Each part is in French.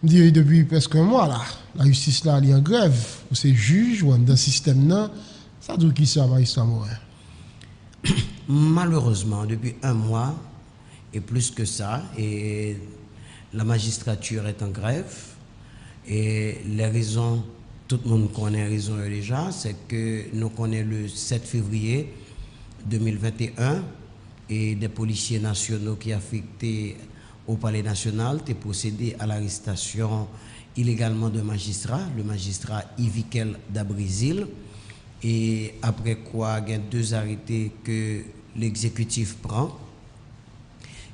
Depuis presque un mois, là, la justice là, elle est en grève. Ou c'est juge, ou dans le système là, ça dit qui ça, magistrat Morin? Malheureusement, depuis un mois, et plus que ça, et la magistrature est en grève. Et les raisons, tout le monde connaît les raisons déjà, c'est que nous connaissons le 7 février 2021 et des policiers nationaux qui affectés au Palais national ont procédé à l'arrestation illégalement d'un magistrat, le magistrat Yvikel Dabrizil. Et après quoi, il y a 2 arrêtés que l'exécutif prend.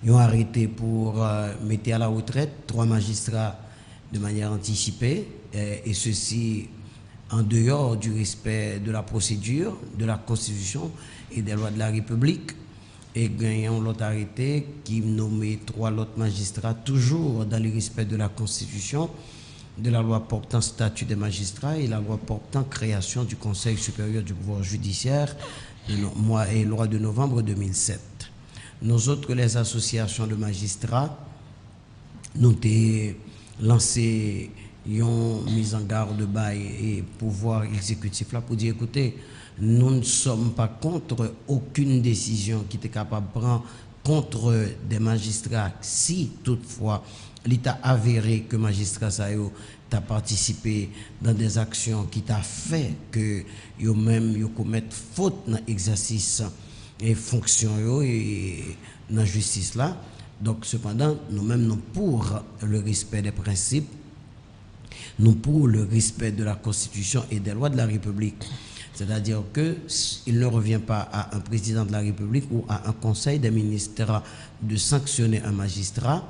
Ils ont arrêté pour mettre à la retraite 3 magistrats de manière anticipée, et ceci en dehors du respect de la procédure, de la Constitution et des lois de la République. Et gagnons l'autre arrêté qui nommait 3 autres magistrats, toujours dans le respect de la Constitution, de la loi portant statut des magistrats et la loi portant création du Conseil supérieur du pouvoir judiciaire, et loi de novembre 2007. Nous autres, les associations de magistrats, nous avons lancé une mise en garde bail et pouvoir exécutif là pour dire écoutez, nous ne sommes pas contre aucune décision qui était capable de prendre contre des magistrats si toutefois l'État avéré que magistrat ça a participé dans des actions qui t'a fait que yo même yo commettent faute dans l'exercice et fonction et dans la justice là. Donc cependant nous-mêmes nous pour le respect des principes, nous pour le respect de la Constitution et des lois de la République. C'est-à-dire qu'il ne revient pas à un président de la République ou à un conseil des ministres de sanctionner un magistrat,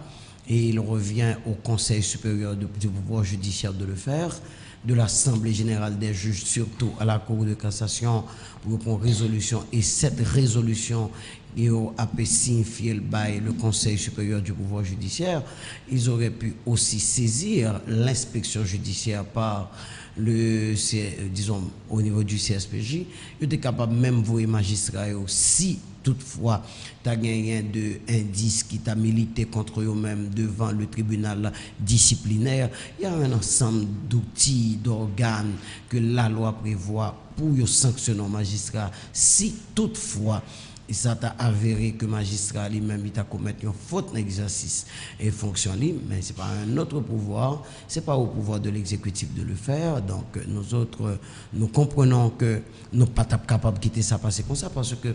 et il revient au Conseil supérieur du pouvoir judiciaire de le faire, de l'Assemblée générale des juges, surtout à la Cour de cassation, pour prendre résolution. Et cette résolution, il a signifié le Conseil supérieur du pouvoir judiciaire. Ils auraient pu aussi saisir l'inspection judiciaire par disons, au niveau du CSPJ. Ils étaient capables même de voir magistrats si toutefois tu as gagné d'indices qui t'a milité contre eux-mêmes devant le tribunal disciplinaire. Il y a un ensemble d'outils, d'organes que la loi prévoit pour sanctionner un magistrat si toutefois et ça t'a avéré que le magistrat lui-même il t'a commis une faute d'exercice et fonction libre, mais ce n'est pas un autre pouvoir, ce n'est pas au pouvoir de l'exécutif de le faire. Donc nous autres, nous comprenons que nous ne sommes pas capables de quitter ça passer comme ça, parce que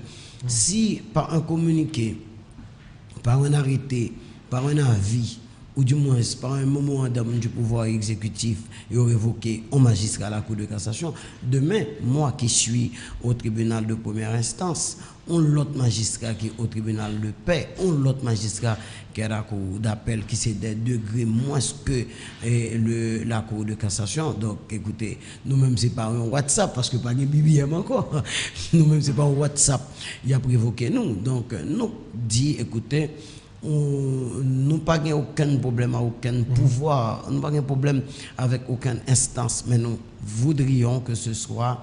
si par un communiqué, par un arrêté, par un avis, ou du moins par un memorandum du pouvoir exécutif, et révoqué un magistrat à la Cour de cassation, demain, moi qui suis au tribunal de première instance, on l'autre magistrat qui est au tribunal de paix, on l'autre magistrat qui est à la Cour d'appel, qui c'est des degrés moins que la Cour de cassation. Donc écoutez, nous-mêmes c'est pas un WhatsApp, parce que pas de BBM encore, nous-mêmes c'est pas un WhatsApp, il a prévoqué nous. Donc nous dit, écoutez, nous n'avons pas aucun problème, aucun pouvoir, nous n'avons pas de problème avec aucune instance, mais nous voudrions que ce soit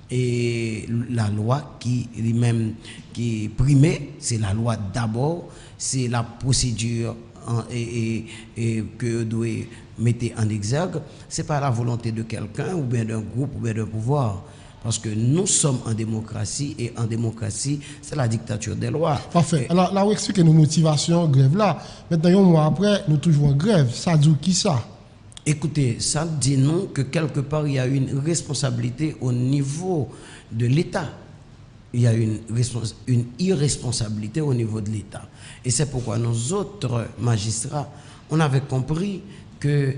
la loi qui lui-même qui est primée, c'est la loi d'abord, c'est la procédure que doit mettre en exergue, ce n'est pas la volonté de quelqu'un ou bien d'un groupe ou bien d'un pouvoir. Parce que nous sommes en démocratie, et en démocratie, c'est la dictature des lois. Parfait. Alors là, on explique nos motivations, grève là. Maintenant, un mois après, nous toujours en grève. Ça dit qui ça? Écoutez, ça dit non que quelque part, il y a une responsabilité au niveau de l'État. Il y a une irresponsabilité au niveau de l'État. Et c'est pourquoi nous autres magistrats, on avait compris que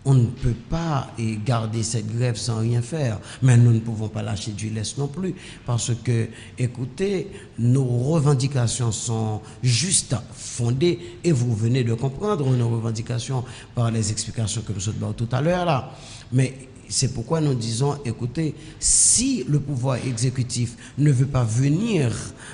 on ne peut pas garder cette grève sans rien faire, mais nous ne pouvons pas lâcher du lest non plus, parce que, écoutez, nos revendications sont juste fondées, et vous venez de comprendre nos revendications par les explications que nous avons tout à l'heure là. Mais c'est pourquoi nous disons, écoutez, si le pouvoir exécutif ne veut pas venir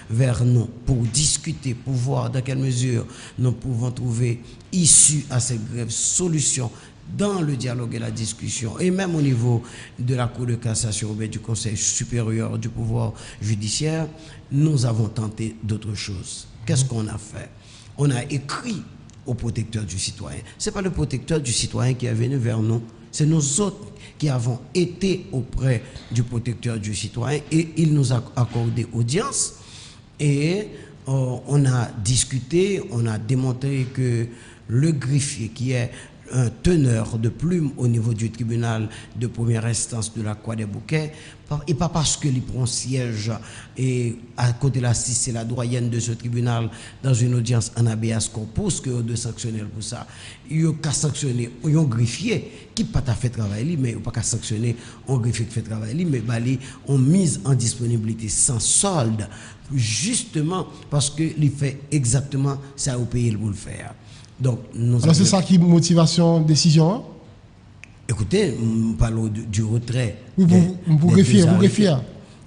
vers nous pour discuter, pour voir dans quelle mesure nous pouvons trouver issue à cette grève, solution, dans le dialogue et la discussion, et même au niveau de la Cour de cassation ou du Conseil supérieur du pouvoir judiciaire, nous avons tenté d'autres choses. Qu'est-ce qu'on a fait? On a écrit au protecteur du citoyen. Ce n'est pas le protecteur du citoyen qui est venu vers nous, c'est nous autres qui avons été auprès du protecteur du citoyen et il nous a accordé audience et on a discuté, on a démontré que le greffier qui est un teneur de plume au niveau du tribunal de première instance de la Croix des Bouquets, et pas parce qu'il prend siège et à côté de la CIS, c'est la doyenne de ce tribunal dans une audience en habeas corpus que de sanctionner pour ça. Il n'y a qu'à sanctionner un greffier qui n'a pas fait travail, mais il n'y a pas qu'à sanctionner un greffier qui fait travail, mais on mise en disponibilité sans solde, justement parce qu'il fait exactement ça au pays pour le faire. Donc, alors c'est ça qui est motivation, décision hein? Écoutez, nous parlons du retrait. Oui, pour greffier.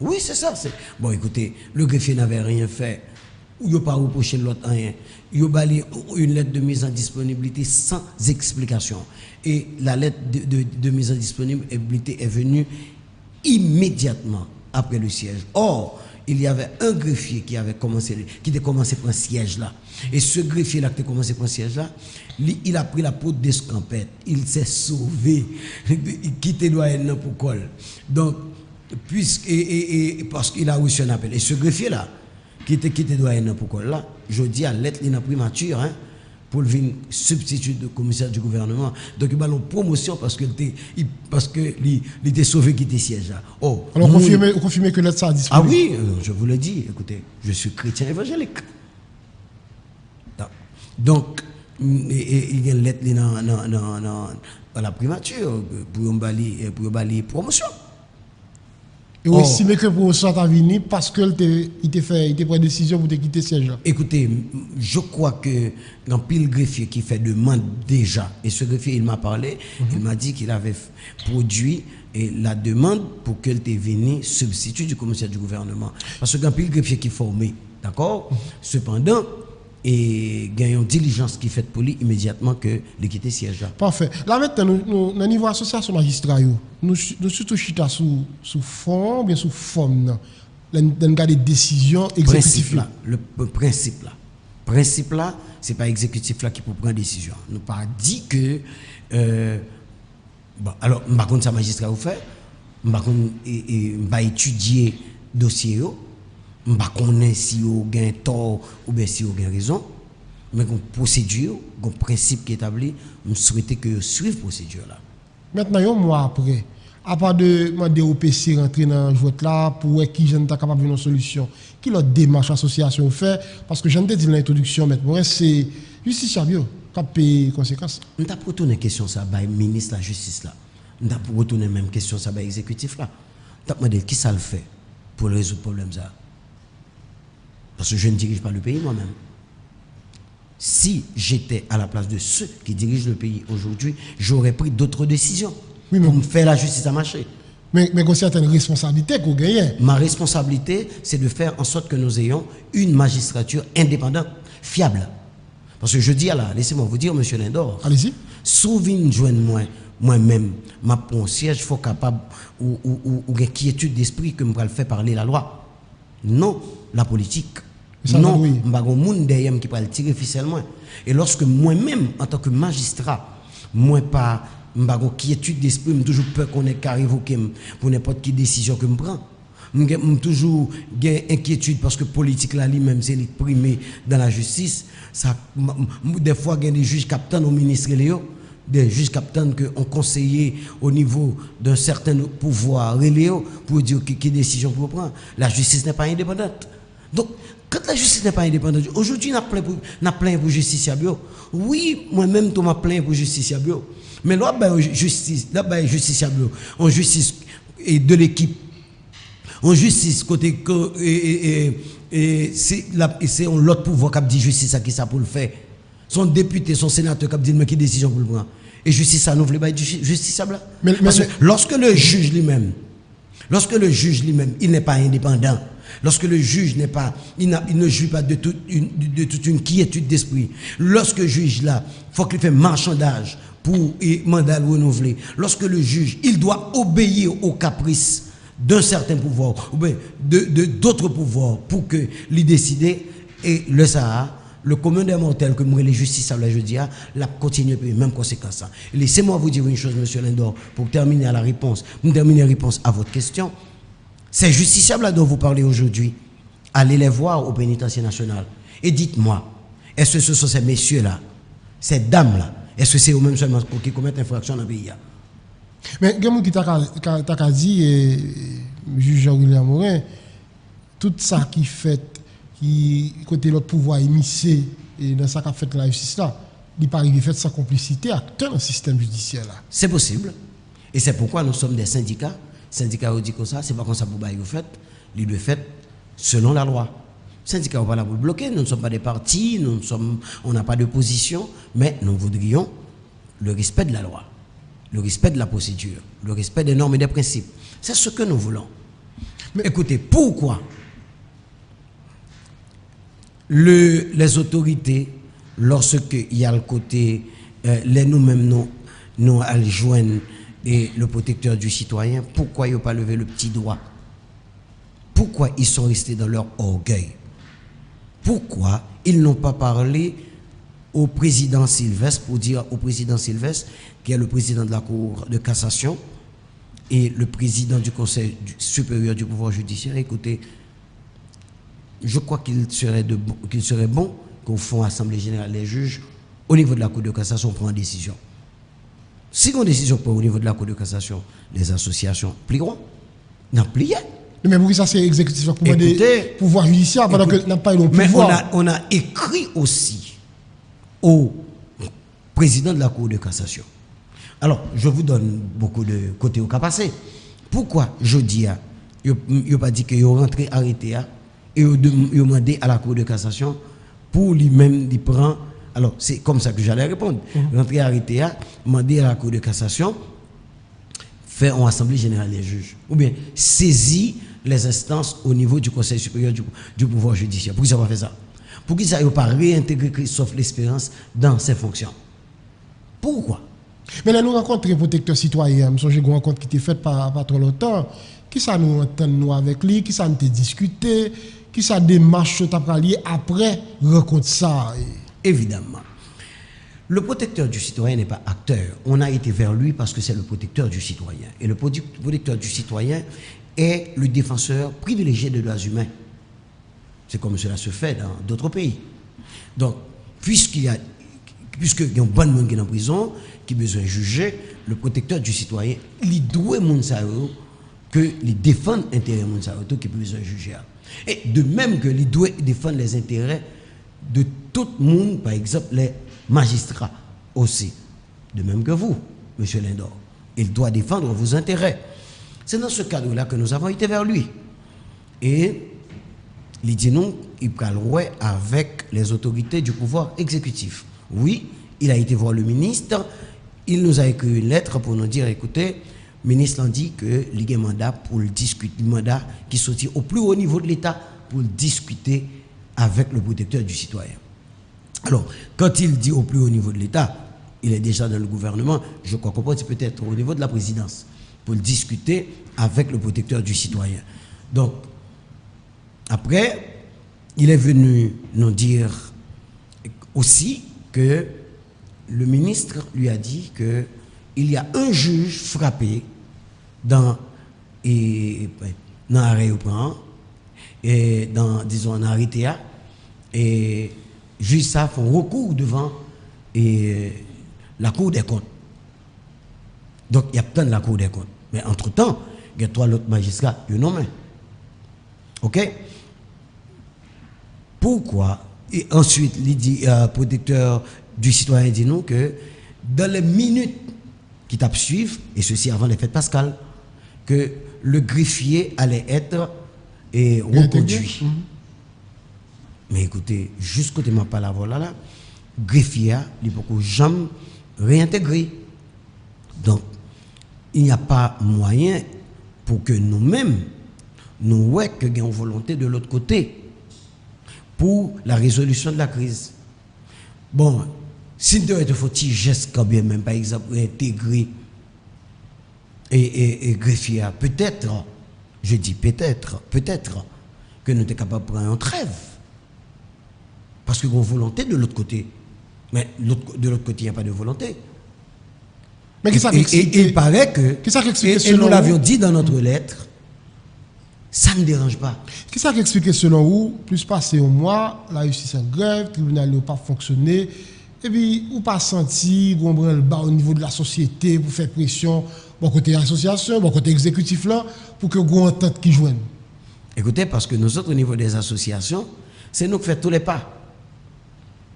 Oui, c'est ça. Bon, écoutez, le greffier n'avait rien fait. Il n'a pas reproché l'autre rien. Il a balayé une lettre de mise en disponibilité sans explication. Et la lettre de mise en disponibilité est venue immédiatement après le siège. Or, il y avait un greffier qui était commencé pour un siège là. Et ce greffier-là qui a commencé pour un siège là, il a pris la peau d'escampette. Il s'est sauvé. Il quitté doyen pour col. Donc, parce qu'il a reçu un appel. Et ce greffier-là, qui était quitté doyen pour col là, je dis à l'être, il a primature, hein, pour le venir substitut de commissaire du gouvernement. Donc il a une promotion parce qu'il était sauvé qui était siège là. Oh, alors confirmez que l'être ça a disparu. Ah oui, je vous le dis, écoutez, je suis chrétien évangélique. Donc, il y a une lettre dans la primature pour une promotion. Et vous estimez que pour ça t'a venu parce qu'il était pris décision pour te quitter ce siège là. Écoutez, je crois que dans pile greffier qui fait demande déjà, et ce greffier il m'a parlé, il m'a dit qu'il avait produit la demande pour qu'elle te venu substitut du commissaire du gouvernement. Parce que dans pile greffier qui est formé, d'accord? Cependant, et gagnons diligence qui fait pour lui immédiatement que le quitter siège là. Parfait. Là maintenant, nous niveau association magistrat, nous surtout chita sous forme, bien sous forme, dans des décisions exécutives. Le principe là, c'est pas exécutif là qui peut prendre décision. Nous pas dit que bon, alors par contre ça magistrat vous fait, par contre va étudier dossier yo. Je ne sais pas si vous avez tort ou bien si vous avez raison, mais une procédure, un principe qui est établi, je souhaite que vous suivez la procédure là. Maintenant, un mois après, à part de demander au PC rentrer dans le jeu là pour qui je ne suis capable de une solution, qui l'autre démarche association fait, parce que je ne dit dans l'introduction, maintenant, c'est justice Chabio qui a payé les conséquences. Je vais retourner question ça par le ministre de la Justice là. Je vais retourner même question ça par l'exécutif là. Je vais demander qui ça le fait pour résoudre le problème ça. Parce que je ne dirige pas le pays moi-même. Si j'étais à la place de ceux qui dirigent le pays aujourd'hui, j'aurais pris d'autres décisions pour me faire la justice à marcher. Mais il y a une responsabilité que vous gagnez. Ma responsabilité, c'est de faire en sorte que nous ayons une magistrature indépendante, fiable. Parce que je dis là, laissez-moi vous dire, monsieur Lindor, allez-y. Souvenez-moi moi-même, ma pour siège, il faut capable ou une quiétude d'esprit que je vais faire parler la loi. Non, la politique. Non, je ne suis pas un monde derrière qui va tirer ficelle. Et lorsque moi-même, en tant que magistrat, moi pas une quiétude d'esprit, j'ai toujours peur qu'on ait qu'à révoquer pour n'importe quelle décision que je prends. J'ai toujours inquiétude parce que la politique là lui-même c'est primé dans la justice. Ça, des fois il y a des juges capitaines au ministre Léo, des juges capitaines qui ont conseillé au niveau d'un certain pouvoir Léo pour dire quelle décision pour prendre. La justice n'est pas indépendante. Donc quand la justice n'est pas indépendante, aujourd'hui on a plein pour justiciable. Oui, moi-même je m'a plein pour justiciable. Mais là justiciable, en justice et de l'équipe, en justice côté c'est l'autre pouvoir qui dit justice à qui ça pour le faire. Son député, son sénateur qui dit mais qui décision pour le prendre. Et justice ça nous veut pas justiciable. Parce que lorsque le juge lui-même, il n'est pas indépendant. Lorsque le juge n'est pas, il ne jouit pas de toute une quiétude d'esprit. Lorsque le juge là, faut qu'il fait marchandage pour mandat renouvelé. Lorsque le juge, il doit obéir aux caprices d'un certain pouvoir ou bien d'autres pouvoirs pour que les décider et le Sahara, le commun des mortels que moi les justiciables je dis la continue les mêmes conséquences. Laissez-moi vous dire une chose monsieur Lindor pour terminer à la réponse. Pour terminer la réponse à votre question. Ces justiciables là dont vous parlez aujourd'hui, allez les voir au pénitencier national et dites-moi, est-ce que ce sont ces messieurs là, ces dames là, est-ce que c'est eux-mêmes seulement qui commettent infraction dans le pays? Mais il y a qui t'a dit, juge Jean-William Morin, tout ça qui fait, qui côté l'autre pouvoir émissé, et dans ça qu'a fait la justice là, il n'est pas arrivé fait sans complicité acteur dans le système judiciaire là. C'est possible. Et c'est pourquoi nous sommes des syndicats. Syndicats dit comme ça, c'est pas comme ça pour bailler au fait, il le fait selon la loi. Syndicats n'est pas là pour bloquer, nous ne sommes pas des partis, on n'a pas de position, mais nous voudrions le respect de la loi, le respect de la procédure, le respect des normes et des principes. C'est ce que nous voulons. Mais écoutez, pourquoi les autorités, lorsqu'il y a le côté, nous-mêmes, nous allons joindre et le protecteur du citoyen, pourquoi ils n'ont pas levé le petit doigt? Pourquoi ils sont restés dans leur orgueil? Pourquoi ils n'ont pas parlé au président Sylvestre pour dire au président Sylvestre, qui est le président de la Cour de cassation et le président du Conseil supérieur du pouvoir judiciaire, écoutez, je crois qu'il serait bon qu'au fond, Assemblée générale, les juges, au niveau de la Cour de cassation, prennent une décision. Si on décision au niveau de la Cour de cassation, les associations plieront, n'en plié. Mais pour ça, c'est exécutif pour des pouvoirs judiciaires pendant que n'a pas eu le pouvoir. Mais on a écrit aussi au président de la Cour de cassation. Alors, je vous donne beaucoup de côté au cas passé. Pourquoi je dis, il n'a pas dit qu'il est rentré arrêté et il a demandé à la Cour de cassation pour lui-même il prend. Alors, c'est comme ça que j'allais répondre. Rentrer arrêté, demander à la Cour de cassation, faire une assemblée générale des juges. Ou bien saisir les instances au niveau du Conseil supérieur du pouvoir judiciaire. Pourquoi ça va faire ça? Pourquoi ça ne va pas réintégrer Christophe L'Espérance dans ses fonctions? Pourquoi? Mais là, nous rencontrons les protecteurs citoyens. J'ai une rencontre qui était faite pas trop longtemps. Qui ça nous entend nous avec lui? Qui ça nous discuté? Qui ça démarche après rencontre ça? Évidemment. Le protecteur du citoyen n'est pas acteur. On a été vers lui parce que c'est le protecteur du citoyen. Et le protecteur du citoyen est le défenseur privilégié des droits humains. C'est comme cela se fait dans d'autres pays. Donc, puisqu'il y a un bon monde qui est en prison, qui a besoin de juger, le protecteur du citoyen, il doit que il défend l'intérêt de l'intérêt qui a besoin de juger. Et de même que il doit défendre les intérêts de tout le monde, par exemple les magistrats aussi. De même que vous, M. Lindor. Il doit défendre vos intérêts. C'est dans ce cadre-là que nous avons été vers lui. Et il dit non, il parle avec les autorités du pouvoir exécutif. Oui, il a été voir le ministre, il nous a écrit une lettre pour nous dire, écoutez, le ministre a dit que il y a un mandat pour le discuter, un mandat qui sortit au plus haut niveau de l'État pour discuter avec le protecteur du citoyen. Alors, quand il dit au plus haut niveau de l'État, il est déjà dans le gouvernement, je crois qu'on c'est peut-être au niveau de la présidence, pour discuter avec le protecteur du citoyen. Donc, après, il est venu nous dire aussi que le ministre lui a dit qu'il y a un juge frappé dans l'aéroport et dans, disons, en arrêté, et juge ça font recours devant la Cour des comptes. Donc, il y a plein de la Cour des comptes. Mais entre-temps, il y a trois autres magistrats qui nommés. OK? Pourquoi? Et ensuite, il dit, protecteur du citoyen dit nous que dans les minutes qui tapent suivre, et ceci avant les fêtes pascales, que le greffier allait être reconduit. Mais écoutez, jusqu'au ma parole là, greffier, il ne peut jamais réintégrer. Donc, il n'y a pas moyen pour que nous-mêmes, nous voyons que nous avons une volonté de l'autre côté pour la résolution de la crise. Bon, s'il doit être faut-il geste quand bien même, par exemple, intégrer et greffier, peut-être, je dis peut-être que nous sommes capables de prendre une trêve. Parce qu'il y a une volonté de l'autre côté. Mais de l'autre côté, il n'y a pas de volonté. Mais il paraît que, et nous l'avions dit dans notre lettre, ça ne dérange pas. Qu'est-ce qui explique selon vous, plus passé un mois, la justice en grève, le tribunal n'a pas fonctionné, et puis vous pas senti qu'on prend le bas au niveau de la société pour faire pression, bon côté association, bon côté exécutif là, pour que vous entente qui joignent. Écoutez, parce que nous autres, au niveau des associations, c'est nous qui faisons tous les pas.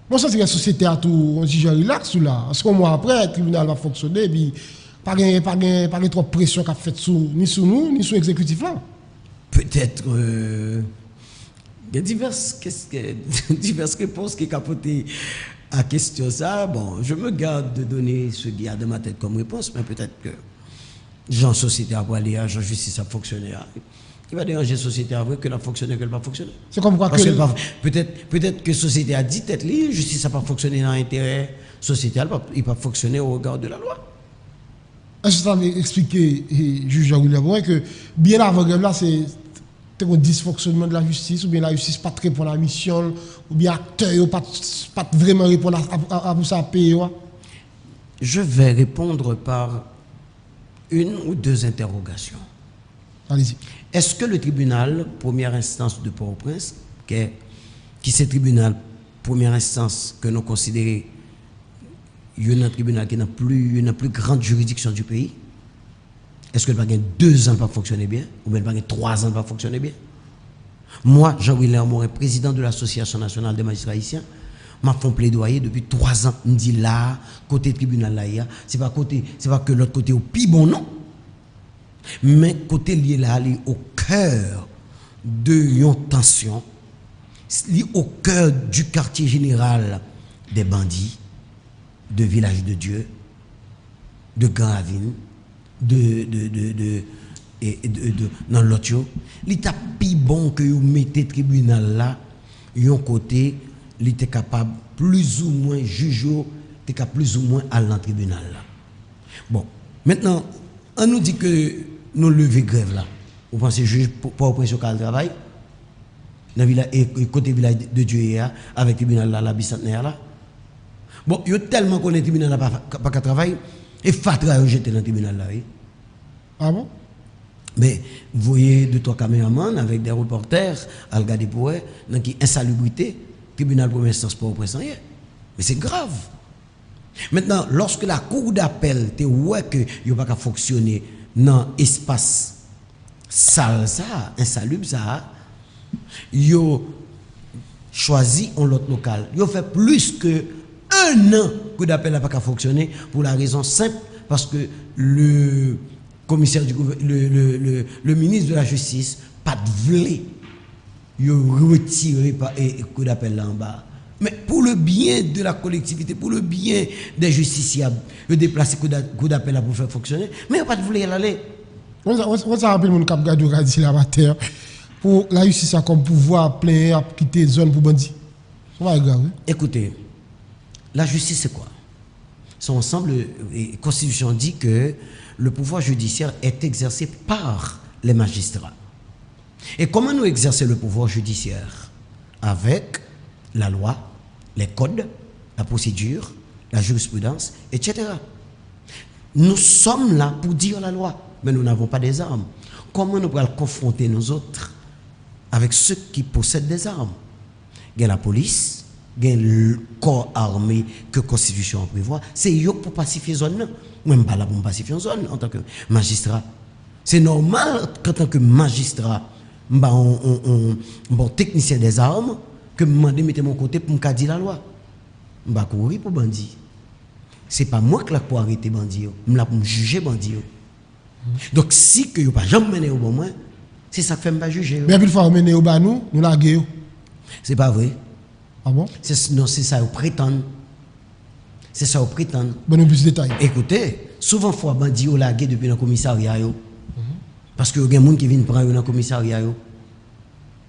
Bon, ça, c'est la société à tout, on dit, je relax ou là. Parce qu'un mois après, le tribunal va fonctionner, et puis, pas de trop pression qu'a fait ni sur nous, ni sur l'exécutif là. Peut-être, il y a diverses réponses qui capotent à question ça. Bon, je me garde de donner ce qu'il y a dans ma tête comme réponse, mais peut-être que Jean Société a aller à Jean Justice a fonctionné. Il va déranger la société après que la fonctionner, qu'elle va fonctionner. C'est comme quoi peut-être que la société a dit tête libre, justice n'a pas fonctionné dans l'intérêt sociétal, il va fonctionner au regard de la loi. Est-ce que ça veut expliquer, juge Jean-William, que bien avant grève là, c'est un dysfonctionnement de la justice, ou bien la justice pas très répondre à la mission, ou bien acteur pas vraiment répondre à ça payer. Je vais répondre par une ou deux interrogations. Allez-y. Est-ce que le tribunal première instance de Port-au-Prince, qui c'est le tribunal première instance que nous considérons un tribunal qui n'a plus une plus grande juridiction du pays, est-ce que le bagage 2 ans ne va fonctionner bien, ou bien le bagage 3 ans ne va fonctionner bien? Moi, Jean-William Morin, président de l'Association nationale des magistrats haïtiens, m'a fait plaidoyer depuis 3 ans. Je me dis là, côté tribunal là, c'est pas que l'autre côté au pire bon non. Mais côté lié là, lié au cœur de une tension, lié au cœur du quartier général des bandits, de Village de Dieu, de Grand Ravine, dans l'autre, il est plus bon que vous mettez le tribunal là, un côté, il était capable plus ou moins juger, il était plus ou moins aller dans le tribunal là. Bon, maintenant, on nous dit que nous levons grève là. Vous pensez juge pour oppression qu'à travail dans le côté Village de Dieu avec le tribunal là, la bicentenaire là. Bon, il y a tellement qu'on est tribunal là pas qu'à travail et Fatra a jeté dans le tribunal là. Oui. Ah bon? Mais vous voyez 2-3 caméramans avec des reporters à regarder pour eux, dans qui insalubrité, tribunal première instance pour oppression. Mais c'est grave. Maintenant, lorsque la cour d'appel te voit que il pas qu'à fonctionner dans l'espace sale ça, insalubre ça, yo choisi un autre local. Yo fait plus que 1 an que d'appel n'a pas qu'à fonctionner pour la raison simple parce que le commissaire du le ministre de la justice pas de vlé yo retirer pas coup d'appel là en bas. Mais pour le bien de la collectivité, pour le bien des justiciables, yo déplacer coup d'appel là pour faire fonctionner, mais pas de vlé aller. On ça rappelle mon cap gado dit la terre pour la justice a comme pouvoir plein à quitter zone pour bandit. Ça va grave. Écoutez, la justice c'est quoi? Son ensemble, la Constitution dit que le pouvoir judiciaire est exercé par les magistrats. Et comment nous exercer le pouvoir judiciaire? Avec la loi, les codes, la procédure, la jurisprudence, etc. Nous sommes là pour dire la loi, mais nous n'avons pas des armes. Comment nous pouvons confronter nous autres avec ceux qui possèdent des armes? Il y a la police, il y a le corps armé que la Constitution prévoit. C'est eux pour pacifier la zone. Même pas là pour pacifier la zone en tant que magistrat. C'est normal qu'en tant que magistrat, bon technicien des armes, que je me mette mon côté pour me dire la loi. Je vais courir pour bandit. Ce n'est pas moi qui pour arrêter bandit. Je suis pour juger bandit. Donc si que vous pas jamais mené au bon moins, c'est ça que fait pas juger. Mais il faut mener au bas nous la guerre. C'est pas vrai. Ah bon? Non, c'est ça, vous prétendez. C'est ça, vous prétendez. Bon, plus de détails. Écoutez, souvent, il faut bandit au lagué depuis le commissariat. Parce que il y a des gens qui viennent prendre dans le commissariat.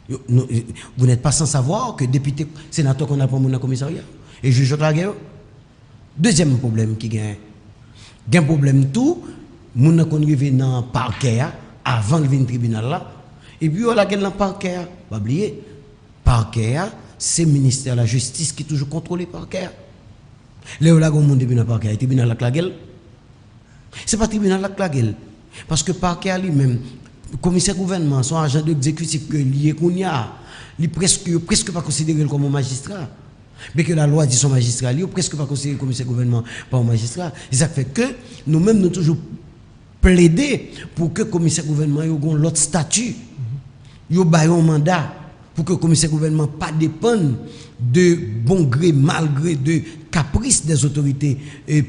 Vous n'êtes pas sans savoir que député, sénateur qu'on a pris dans le commissariat. Et juge la guerre. Deuxième problème qui gagne. Il y a un problème tout, les gens qui arrivent dans le parquet avant de venir au tribunal là. Et puis, on a dans le parquet. Pas oublier. Parquet, c'est le ministère de la Justice qui est toujours contrôlé par le parquet. Léo là, monde depuis le parquet, le tribunal la gueule. Ce n'est pas le tribunal la gueule. Parce que le parquet lui-même, le commissaire gouvernement, son agent d'exécutif que lié qu'on y a, il presque pas considéré comme un magistrat. Mais que la loi dit son magistrat, il presque pas considéré comme commissaire gouvernement pas un magistrat. Et ça fait que nous-mêmes nous toujours plaider pour que le commissaire gouvernement ait l'autre statut, il ait un mandat pour que le commissaire gouvernement pas dépende de bon gré, malgré de caprices des autorités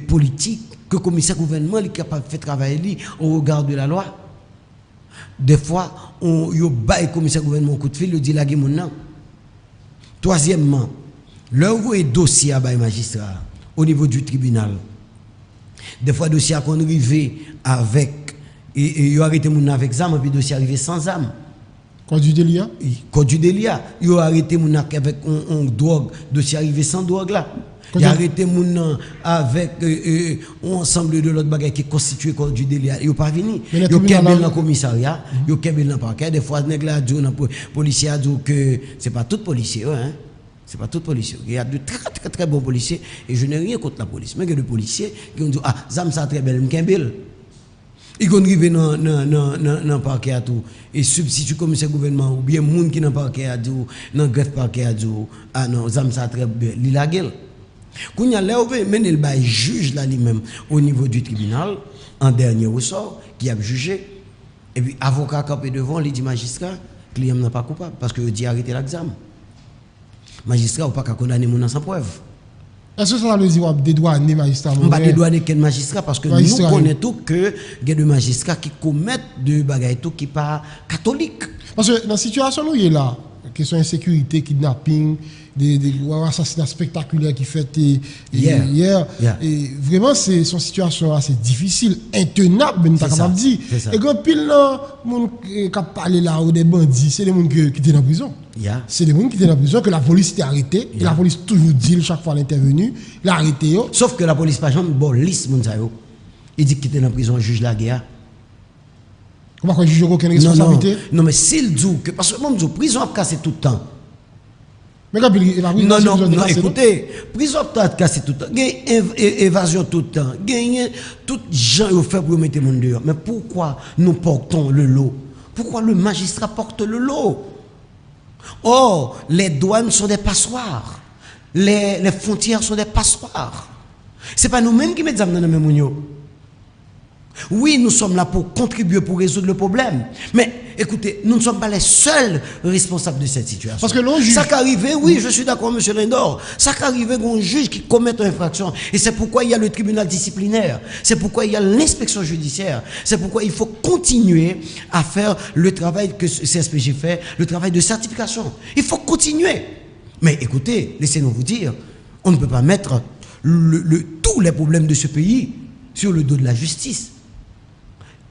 politiques, que le commissaire gouvernement est capable de faire travailler au regard de la loi. Des fois, on bat le commissaire gouvernement au coup de fil, il dit la guerre. Troisièmement, l'envoi est dossier à magistrat au niveau du tribunal. Des fois, le dossier a arrivé avec, et il a arrêté mon avec âme, et puis le dossier arrivé sans âme. Code du délit? Code du délit. Il a arrêté mon avec une drogue, le dossier arrivé sans drogue là. Il a arrêté mon avec un ensemble de l'autre bagages qui constitue code du délit. Il n'est pas venu. Il a dans le commissariat, il a dans le parquet. Des fois, les policiers disent que ce n'est pas tout policier. Hein? Ce n'est pas tout policier. Il y a de très très bons policiers et je n'ai rien contre la police. Mais il y a des policiers qui ont dit ah, Zam, ça très belle, m'kembel. Ils ont arrivé dans le parquet à tout et substitue commissaire gouvernement ou bien moun qui dans le parquet à tout, dans le greffe parquet à tout, ah non, Zam, ça très belle, il a gueule. Quand il y a l'envoi, mais le juge là lui-même au niveau du tribunal, en dernier ressort, qui a jugé, et puis avocat campé devant, il dit magistrat, client n'est pas coupable parce que dit arrêter l'examen. Magistrat ou pas qu'à condamner mon sans preuve. Est-ce que ça veut dire qu'on dédouaner magistrat? On ne va pas dédouaner quel magistrat parce que nous connaissons tout que il y a des magistrats qui commettent des bagages qui ne sont pas catholiques. Parce que dans la situation où il est là, la question d'insécurité, kidnapping, des assassinats spectaculaires qui fait hier. Et vraiment, c'est une situation assez difficile, intenable, ben, capable de dire. Et quand pile là, qui a parlé là, ou des bandits, c'est des gens qui étaient en prison. C'est des gens qui étaient en prison, que la police était arrêtée. Et la police toujours dit chaque fois l'intervenu, l'a arrêté. Sauf que la police, par exemple, bon, liste, il dit qu'il était en prison, juge la guerre. Comment qu'on juge aucune responsabilité? Non, mais s'il dit que. Parce que moi, je dis, prison a cassé tout le temps. Mais quand il a non, écoutez, prison a cassé tout le temps. Il y a évasion tout le temps. Il y a tout gens qui fait pour mettre mon dehors. Mais pourquoi nous portons le lot? Pourquoi le magistrat porte le lot? Or, les douanes sont des passoires. Les frontières sont des passoires. Ce n'est pas nous-mêmes qui mettons dans le même. Oui, nous sommes là pour contribuer, pour résoudre le problème. Mais écoutez, nous ne sommes pas les seuls responsables de cette situation. Parce que l'on juge. Ça qu'arrive, oui, je suis d'accord, M. Lindor. Ça qu'arrive, un juge qui commet une infraction. Et c'est pourquoi il y a le tribunal disciplinaire. C'est pourquoi il y a l'inspection judiciaire. C'est pourquoi il faut continuer à faire le travail que CSPJ fait, le travail de certification. Il faut continuer. Mais écoutez, laissez-nous vous dire, on ne peut pas mettre tous les problèmes de ce pays sur le dos de la justice.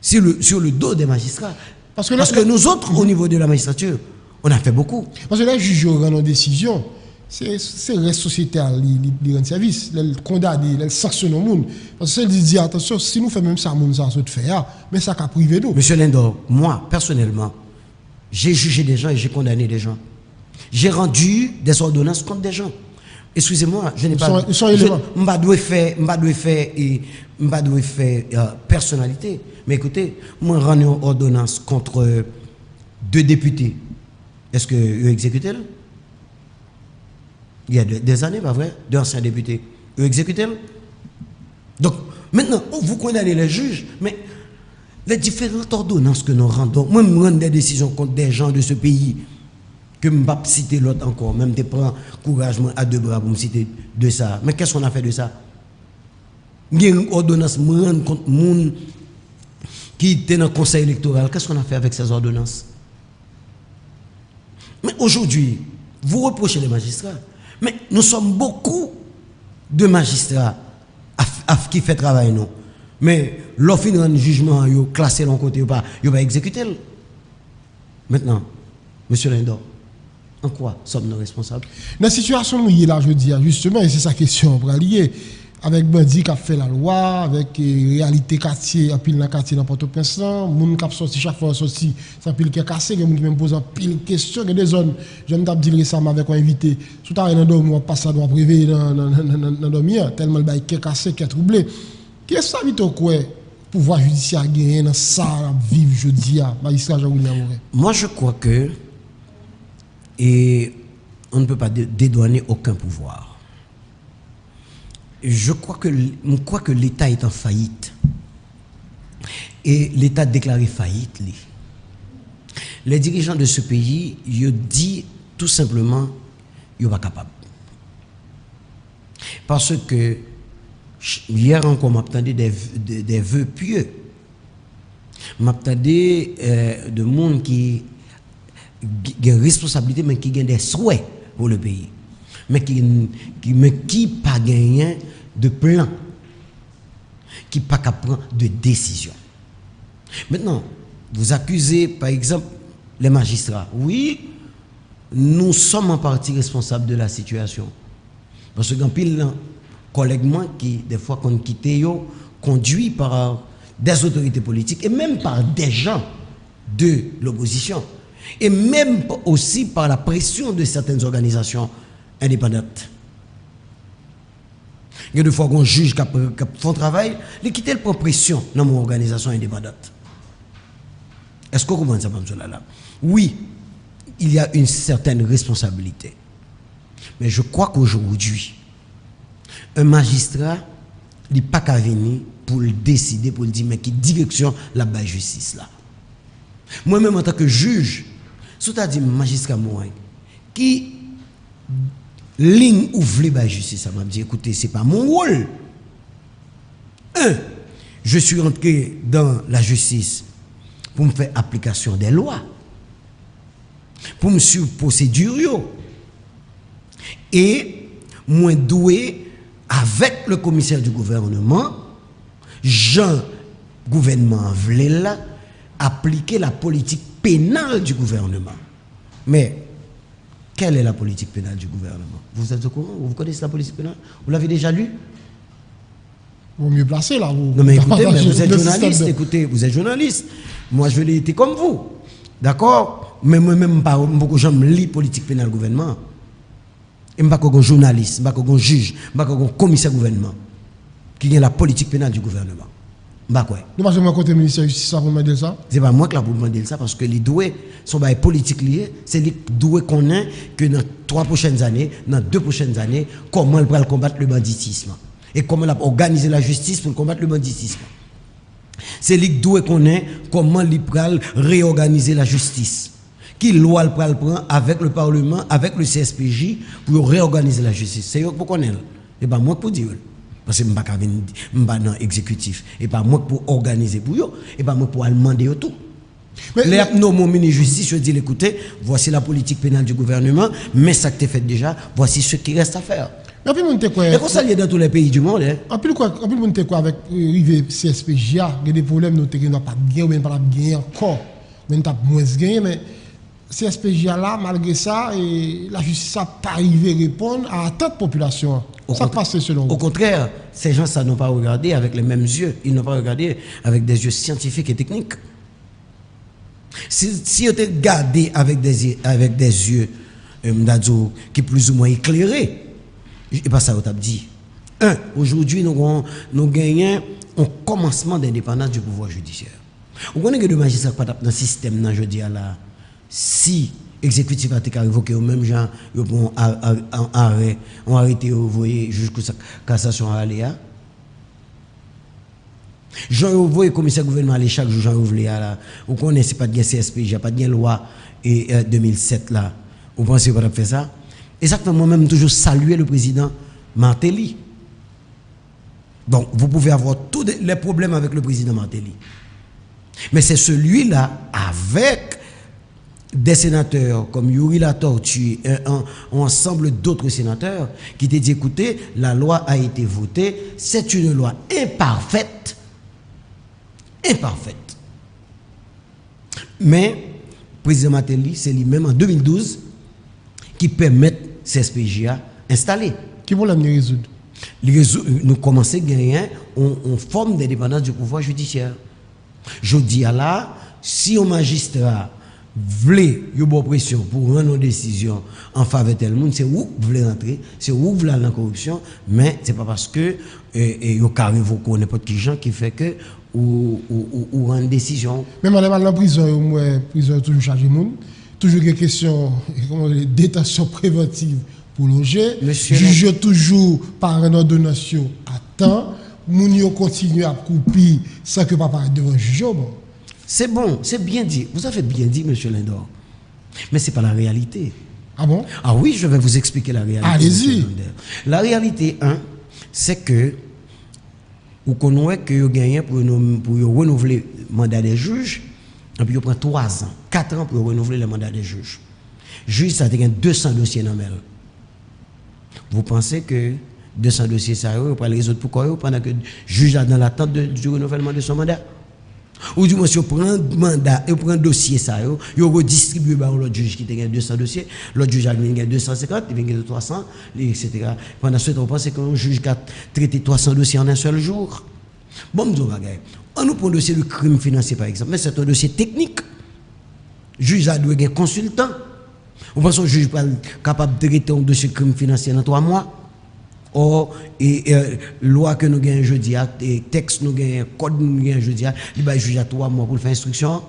Sur le dos des magistrats. Parce que nous autres, au niveau de la magistrature, on a fait beaucoup. Parce que les juges rendent une décision, c'est les sociétaires qui rendent service, les condamnés, les sanctionnent au monde. Parce que celles disent attention, si nous faisons même ça, ça se fait, mais ça a privé nous. Monsieur Lindor, moi, personnellement, j'ai jugé des gens et j'ai condamné des gens. J'ai rendu des ordonnances contre des gens. Excusez-moi, je n'ai pas. Ils sont éléments. Je ne dois faire personnalité. Mais écoutez, moi, rends une ordonnance contre 2 députés. Est-ce que vous exécutez? Il y a des années, pas vrai? 2 anciens députés. Vous exécutez? Donc, maintenant, vous condamnez les juges, mais les différentes ordonnances que nous rendons, moi, je rends des décisions contre des gens de ce pays, que je ne vais pas citer l'autre encore, même je prends courage à 2 bras pour me citer de ça. Mais qu'est-ce qu'on a fait de ça? Il y a une ordonnance contre les gens qui étaient dans le conseil électoral. Qu'est-ce qu'on a fait avec ces ordonnances? Mais aujourd'hui, vous reprochez les magistrats. Mais nous sommes beaucoup de magistrats qui font travail, non. Mais l'offre de jugement, ils ont classé l'un côté, ils vont exécuter. Maintenant, M. Lindor, en quoi sommes-nous responsables? Dans la situation où il est là, je dis, justement, et c'est sa question pour allier, avec bandit qui a fait la loi, avec réalité quartier, en pile dans quartier dans Port-au-Prince, moun qui a sorti chaque fois sorti, ça pile qui a cassé, qui même pose en pile question, il y a des zones, j'aime t'ai dit récemment avec un invité, sous ta dans dormir, on passe ça doit privé dans dormir, tellement le bail qui a cassé, qui a troublé. Qu'est-ce que ça veut dire quoi pouvoir judiciaire gagner dans ça vivre jeudi à magistrat Jean-William Moret? Moi je crois que on ne peut pas dédouaner aucun pouvoir. Je crois que l'État est en faillite. Et l'État déclaré faillite. Les dirigeants de ce pays, ils disent tout simplement, ils ne sont pas capables. Parce que hier encore, m'attendais des vœux pieux. M'attendais de monde qui a une responsabilité, mais qui a des souhaits pour le pays. Mais qui pas gagné de plan, qui pas qu'à prendre de décision. Maintenant, vous accusez par exemple les magistrats. Oui, nous sommes en partie responsables de la situation. Parce que pile collègues qui des fois qu'on quitte conduit par des autorités politiques et même par des gens de l'opposition et même aussi par la pression de certaines organisations indépendante. Il y a deux fois qu'on juge qui font travail, les quitter le prend pression dans mon organisation indépendante. Est-ce que vous comprenez ça, là? Oui, il y a une certaine responsabilité. Mais je crois qu'aujourd'hui, un magistrat n'est pas qu'à venir pour le décider, pour le dire, mais qui direction la justice là. Moi-même, en tant que juge, si tu as dit magistrat moi, qui ligne ouvre la justice, ça m'a dit, écoutez, ce n'est pas mon rôle. Je suis rentré dans la justice pour me faire application des lois, pour me suivre procédure, et moi doué avec le commissaire du gouvernement, Jean gouvernement voulait là appliquer la politique pénale du gouvernement. Mais quelle est la politique pénale du gouvernement? Vous êtes au courant? Vous connaissez la politique pénale? Vous l'avez déjà lu? Vous mieux placé là. Non mais écoutez, mais vous êtes journaliste, écoutez, vous êtes journaliste. Moi je l'ai été comme vous. D'accord? Mais moi-même, beaucoup de gens lisent politique pénale du gouvernement. Et je ne suis pas un journaliste, je ne suis pas un juge, je ne suis pas un commissaire gouvernement qui est la politique pénale du gouvernement. Je ne sais pas. Nous passons à côté du ministère de la Justice pour demander ça. Ce n'est pas moi qui l'ai demandé ça parce que les doués sont des politiques liées. C'est les doués qu'on a que dans 3 prochaines années, dans 2 prochaines années, comment ils vont combattre le banditisme. Et comment ils vont organiser la justice pour combattre le banditisme. C'est les doués qu'on a comment ils vont réorganiser la justice. Qui loi le prend avec le Parlement, avec le CSPJ pour réorganiser la justice. C'est eux pour connaître. Et pas moi pour dire. Parce que je ne suis pas dans l'exécutif. Et pas moi pour organiser pour eux. Et pas moi pour demander tout. Les mon ministre de justice, je dis écoutez, voici la politique pénale du gouvernement, mais ça que tu fait déjà, voici ce qui reste à faire. Et puis, et ça lié dans tous les pays du monde. En plus, avec le CSPJ, il y a des problèmes, nous n'avons pas de gain, ou même pas de gain encore. Nous avons moins de gain, mais CSPJ là, malgré ça, et la justice n'a pas arrivé à répondre à toute population. Ça passe selon vous. Au contraire, ces gens ça n'ont pas regardé avec les mêmes yeux. Ils n'ont pas regardé avec des yeux scientifiques et techniques. Si on était gardé avec des yeux qui plus ou moins éclairés, et pas ça on t'a dit. Aujourd'hui nous gagnons un commencement d'indépendance du pouvoir judiciaire. On connaît que le magistrat pas dans le système dans jeudi là. Si exécutif a été révoqué au même genre, ils ont arrêté, vous voyez, jusqu'à cassation à Aléa. Jean voyez commissaire gouvernement aller chaque jour Jean Ouvlé là. Vous connaissez pas de CSPJ, pas de loi et 2007 là. Vous pensez qu'on a fait ça? Exactement, moi-même toujours saluer le président Martelly. Donc vous pouvez avoir tous les problèmes avec le président Martelly. Mais c'est celui-là avec des sénateurs comme Yuri Latortue et un ensemble d'autres sénateurs qui t'ont dit écoutez, la loi a été votée, c'est une loi imparfaite. Mais le président Martelly, c'est lui-même en 2012 qui permet CSPJ à installer. Qui vont l'amener résoudre? nous commençons à gagner une forme d'indépendance du pouvoir judiciaire. Je dis à là, si un magistrat voulait une bonne pression pour rendre une décision en faveur de tel monde, c'est où vous voulez rentrer, c'est où vous voulez aller dans la corruption, mais ce n'est pas parce que vous carré vos n'importe qui gens qui fait que ou rend une décision. Même dans la prison, prison toujours chargé de monde, toujours des questions de détention préventive pour loger, juge toujours par une ordonnance à temps, moun yo continue à couper sans que papa devant le juge. C'est bon, c'est bien dit. Vous avez bien dit, M. Lindor. Mais ce n'est pas la réalité. Ah bon? Ah oui, je vais vous expliquer la réalité. Allez-y. La réalité, c'est que vous connaissez que vous gagnez pour renouveler le mandat des juges, et puis vous prenez 3 ans, 4 ans pour renouveler le mandat des juges. Juge, ça a 200 dossiers dans le mail. Vous pensez que 200 dossiers, ça vous pouvez les résoudre pourquoi pendant que le juge est dans l'attente du renouvellement de son mandat? Ou du moins, si vous prenez un mandat et vous prenez un dossier, ça, vous redistribuez l'autre juge qui a 200 dossiers, l'autre juge a 250, il a 300, etc. Pendant ce temps, vous pensez qu'un juge a traité 300 dossiers en un seul jour? Bon, on nous prend un dossier de crime financier, par exemple, mais c'est un dossier technique. Le juge a un consultant. Vous pensez que le juge est capable de traiter un dossier de crime financier dans 3 mois? Or, loi que nous avons jeudi, texte nous avons, code nous avons jeudi, il va juger à 3 mois pour faire instruction.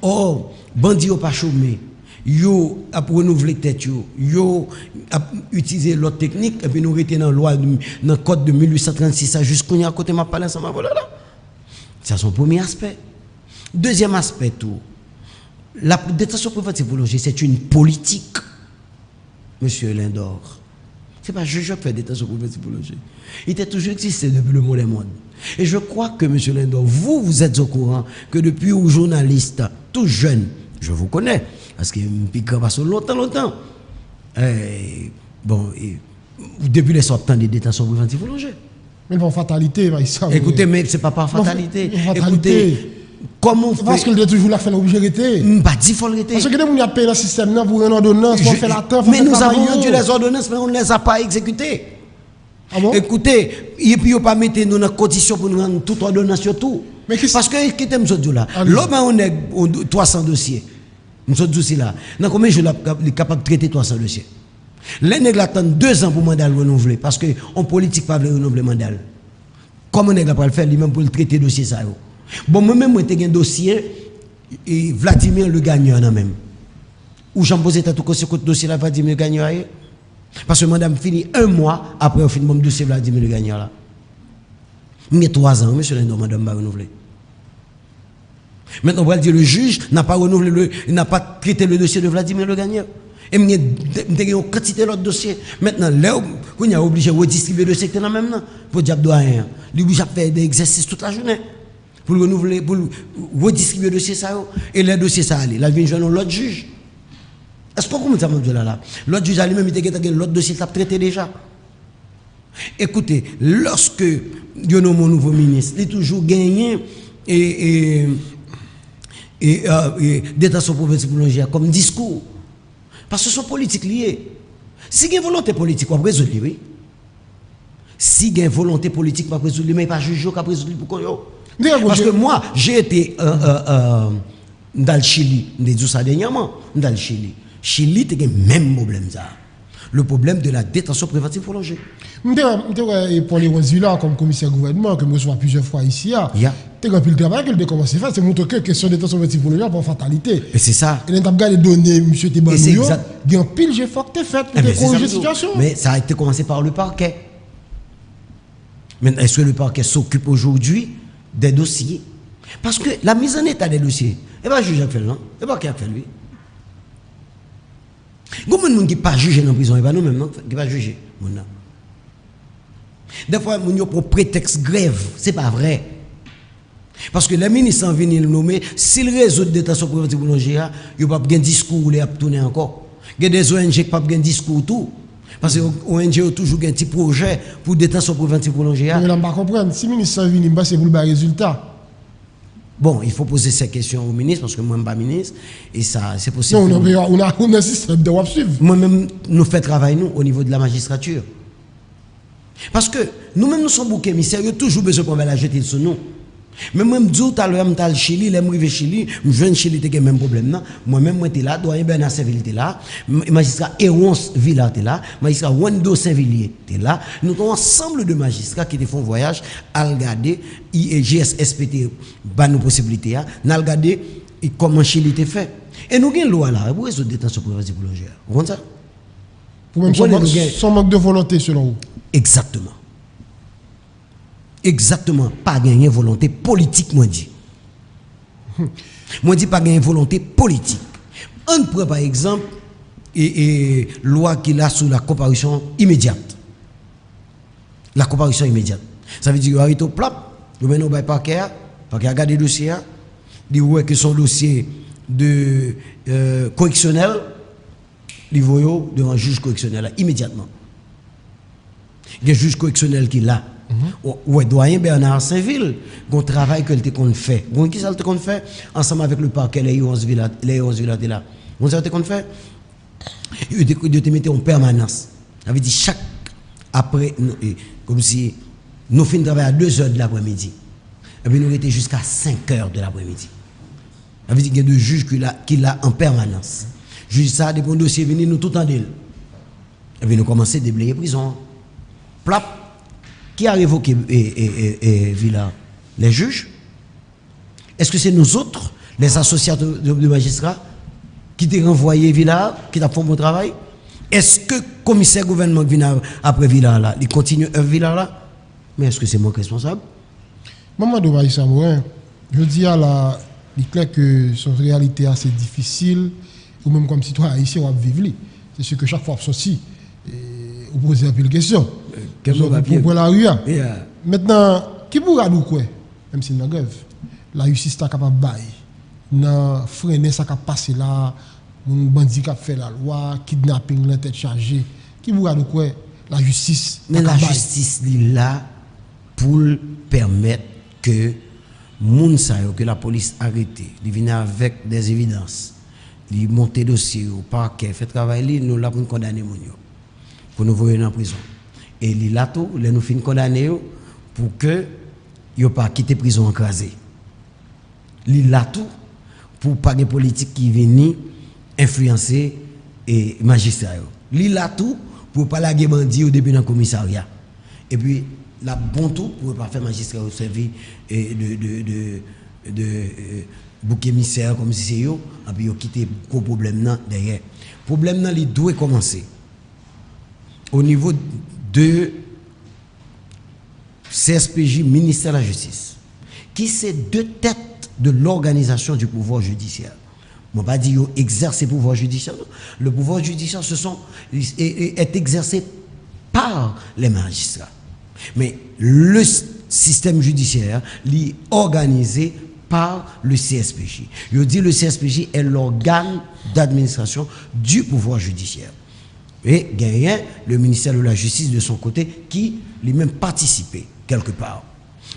Or, bandit n'a pas chômé, yo a renouvelé tête, yo a utilisé l'autre technique, et puis nous retenons dans la loi, dans le code de 1836, jusqu'à à côté de ma palais, ça m'a volé là. C'est son premier aspect. Deuxième aspect, tout. La détention préventive pour loger, c'est une politique, Monsieur Lindor. Ce n'est pas juge qui fait détention préventive pour loger. Il a toujours existé depuis le monde. Et je crois que, M. Lindor, vous êtes au courant que depuis un journaliste tout jeune, je vous connais, parce que je pique pas longtemps. Depuis les sortants des détentions préventives pour loger. Mais par fatalité, ça. Écoutez, mais ce n'est pas par fatalité. Écoutez, comment fait... Parce qu'il doit toujours la faire l'obligation. Pas dit faut l'arrêter. Parce que nous avons payé le système pour une ordonnance, pour faire la temps. Mais nous avons eu les ordonnances, mais on ne les a pas exécutées. Ah bon? Écoutez, et puis on pas mettre nous dans condition pour nous rendre toute ordonnance sur tout. Mais parce que qui t'aime ce là. L'homme on est 300 dossiers. Nous sommes aussi là. Dans combien je suis capable de traiter 300 dossiers? Les nègres attendent 2 ans pour mandat renouveler parce que en politique pas veut renouveler mandat. Comment nègre pas le faire lui-même pour le traiter dossier ça? Bon, moi-même, j'ai un dossier, et Vladimir le gagnant, même. Ou j'en posais tout ce dossier là, Vladimir le gagnant. Parce que madame finit 1 mois après au fin de mon dossier, Vladimir le gagnant là. Il y a 3 ans, monsieur Lindor, madame va renouveler. Maintenant, on va dire le juge n'a pas renouvelé, n'a pas traité le dossier de Vladimir le gagnant. Et il y a une quantité d'autres dossiers. Maintenant, là, on est obligé de redistribuer le secteur dans même temps. Pour dire doyen, il est obligé de faire des exercices toute la journée. Pour le renouveler, pour redistribuer le dossier ça, et le dossier ça allait. Là, il vient jouer l'autre juge. Est-ce que vous me là? L'autre juge a lui-même été l'autre dossier t'a traité déjà. Écoutez, lorsque il y a un nouveau ministre, il est toujours gagné et détention préventive pour loger comme discours. Parce que ce sont politiques liées. Si il y a une volonté politique, on va résoudre, oui. Si il y a une volonté politique, on va résoudre, mais pas juger, on va résoudre pour qu'on. Parce que moi, j'ai été dans le Chili, je dis ça dernièrement, dans le Chili. Chili, tu as le même problème. Le problème de la détention préventive prolongée. Pour les Rosilla, comme commissaire gouvernement, que je reçois plusieurs fois ici, tu as le travail qu'il a commencé à faire, c'est montrer que la question de détention préventive prolongée pour fatalité. Et c'est ça. Et tu as regardé les données, M. Tebanouyo, il y a un pile, j'ai fait que tu fait pour corriger la situation. Mais ça a été commencé par le parquet. Maintenant, est-ce que le parquet s'occupe aujourd'hui des dossiers? Parce que la mise en état des dossiers, et pas le juge a fait, non? Et pas qui a fait lui? Il y a des gens qui ne sont pas jugés dans la prison, et pas nous-mêmes, qui ne sont pas jugés. Des fois, ils ont pour prétexte grève, ce n'est pas vrai. Parce que les ministres sont venus le nommer, si le réseau de détention préventive prolongée, il n'y a pas de discours, il a tourné encore. Il y a des ONG qui n'ont pas de discours, tout. Parce que les ONG ont toujours un petit projet pour détention préventive prolongée. Mais je ne comprends pas. Si le ministre est venu, c'est pour le résultat. Bon, il faut poser ces questions au ministre, parce que moi, je ne suis pas ministre, et ça, c'est possible. Non, on a un système de suivre. Moi-même, nous faisons travail, nous, au niveau de la magistrature. Parce que nous-mêmes, nous sommes boucs émissaires, nous avons toujours besoin qu'on va la jeter sur nous. Mais moi, je dis tout à l'heure, je suis au Chili, je suis arrivé au Chili, je viens de Chili, j'ai le même problème. Moi-même, je suis là, doyen Bernard Saint-Villiers était là, magistrat Eron Villard était là, magistrat Wendo Saint-Villiers était là. Nous avons un ensemble de magistrats qui font voyage à regarder, GSSPT, nos possibilités, à regarder comment Chili était fait. Et nous avons une loi là, pour résoudre la détention préventive pour l'OGR. Vous comprenez ça? Pour même son manque de volonté, selon vous. Exactement. Exactement. Pas gagner volonté politique, moi dit. Moi dit pas gagner volonté politique. On prend par exemple loi qu'il a sous la comparution immédiate. La comparution immédiate. Ça veut dire qu'il arrête au plat, il met au parquet, parquet a gardé le dossier, il voit que son dossier de correctionnel, il voit devant un juge correctionnel immédiatement. Il y a un juge correctionnel qui l'a. Ouais, doyen Bernard Saint-Villiers, un travail que il fait. Qui ça qu'on fait ensemble avec le parquet les 11 villas là. On ça qu'on fait. Il te mettre en permanence. Ça veut dire chaque après comme si nous finissons travailler à 2h de l'après-midi. Et puis nous étions jusqu'à 5h de l'après-midi. Ça veut dire qu'il y a deux juges qui l'a en permanence. Juge ça depuis un dossier venu nous tout en d'elle. Et puis nous commençons à déblayer prison. Plap. Qui a révoqué Villard? Les juges? Est-ce que c'est nous autres, les associations de magistrats, qui t'ont renvoyé Villard, qui t'ont fait mon travail? Est-ce que le commissaire gouvernement qui vient après Villard là, il continue Villard là? Mais est-ce que c'est moi responsable? Maman de Maïssa Morin, je dis à la, il est clair que son réalité est assez difficile, ou même comme citoyen haïtien, on va vivre. C'est ce que chaque fois sorti, vous posez un peu de questions. Pour la rue. Maintenant, qui pourra nous quoi, même si nous avons grève, la justice est capable de bailler, de freiner ça qui a passé là, un bandit qui a fait la loi, kidnapping, la tête chargée. Qui pourra nous quoi, la justice. Mais la justice est là pour permettre que que la police arrête, il vient avec des évidences, il monte dossier au parquet, fait travail, nous là pour nous condamner, pour nous voir en prison. Et il a tout, il nous fin condamner pour que il pas quitter prison écrasée. Il a tout pour pas de politique qui viennent influencer et magistrat. Il a tout pour pas la bandit au début dans le commissariat. Et puis la bon tout pour pas faire magistrat au service de bouc émissaire comme si c'est eux, et puis ils quitter gros problème là derrière. Problème là il doit commencer au niveau de CSPJ, ministère de la Justice, qui c'est deux têtes de l'organisation du pouvoir judiciaire. Je ne vais pas dire qu'ils exercent le pouvoir judiciaire. Le pouvoir judiciaire est exercé par les magistrats. Mais le système judiciaire est organisé par le CSPJ. Je dis le CSPJ est l'organe d'administration du pouvoir judiciaire. Et gagnant le ministère de la Justice de son côté qui lui-même participé quelque part.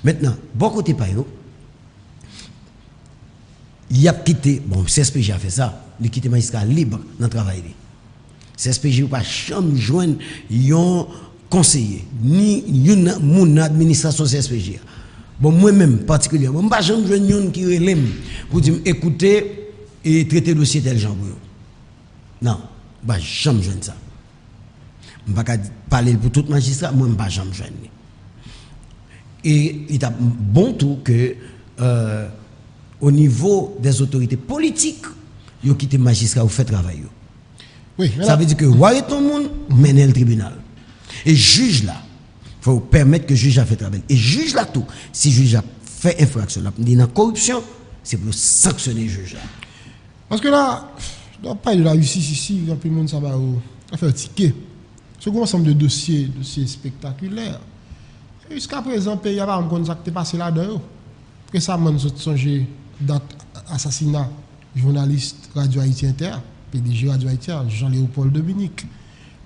Maintenant, bon côté Payo, il a quitté, bon, CSPJ a fait ça, il a quitté magistrat libre dans le travail. CSPJ n'a pas jamais joindre un conseiller, ni une administration CSPJ. Bon, moi-même particulièrement, je ne vais pas jamais joindre qui relève pour dire écoutez et traiter le dossier tel genre. Non, je ne vais jamais joindre ça. Je ne vais pas parler pour tout magistrat, moi je ne vais jamais joindre. Et il est bon tout que au niveau des autorités politiques, ils ont quitté le magistrat ou fait travail. Oui, ça veut dire que vous tout le monde mène le tribunal. Et juge là, il faut permettre que le juge a fait travail. Et juge là tout, si le juge a fait infraction, il y a corruption, c'est pour sanctionner le juge là. Parce que là, je ne parle de la justice ici, il y a plus de monde qui va faire un ticket. C'est un ensemble de dossiers spectaculaires. Jusqu'à présent, il n'y a pas un ça qui est passé là-dedans. Récemment, nous avons songé d'assassinat journaliste Radio Haïti Inter, PDG Radio Haïti, Jean-Léopold Dominique.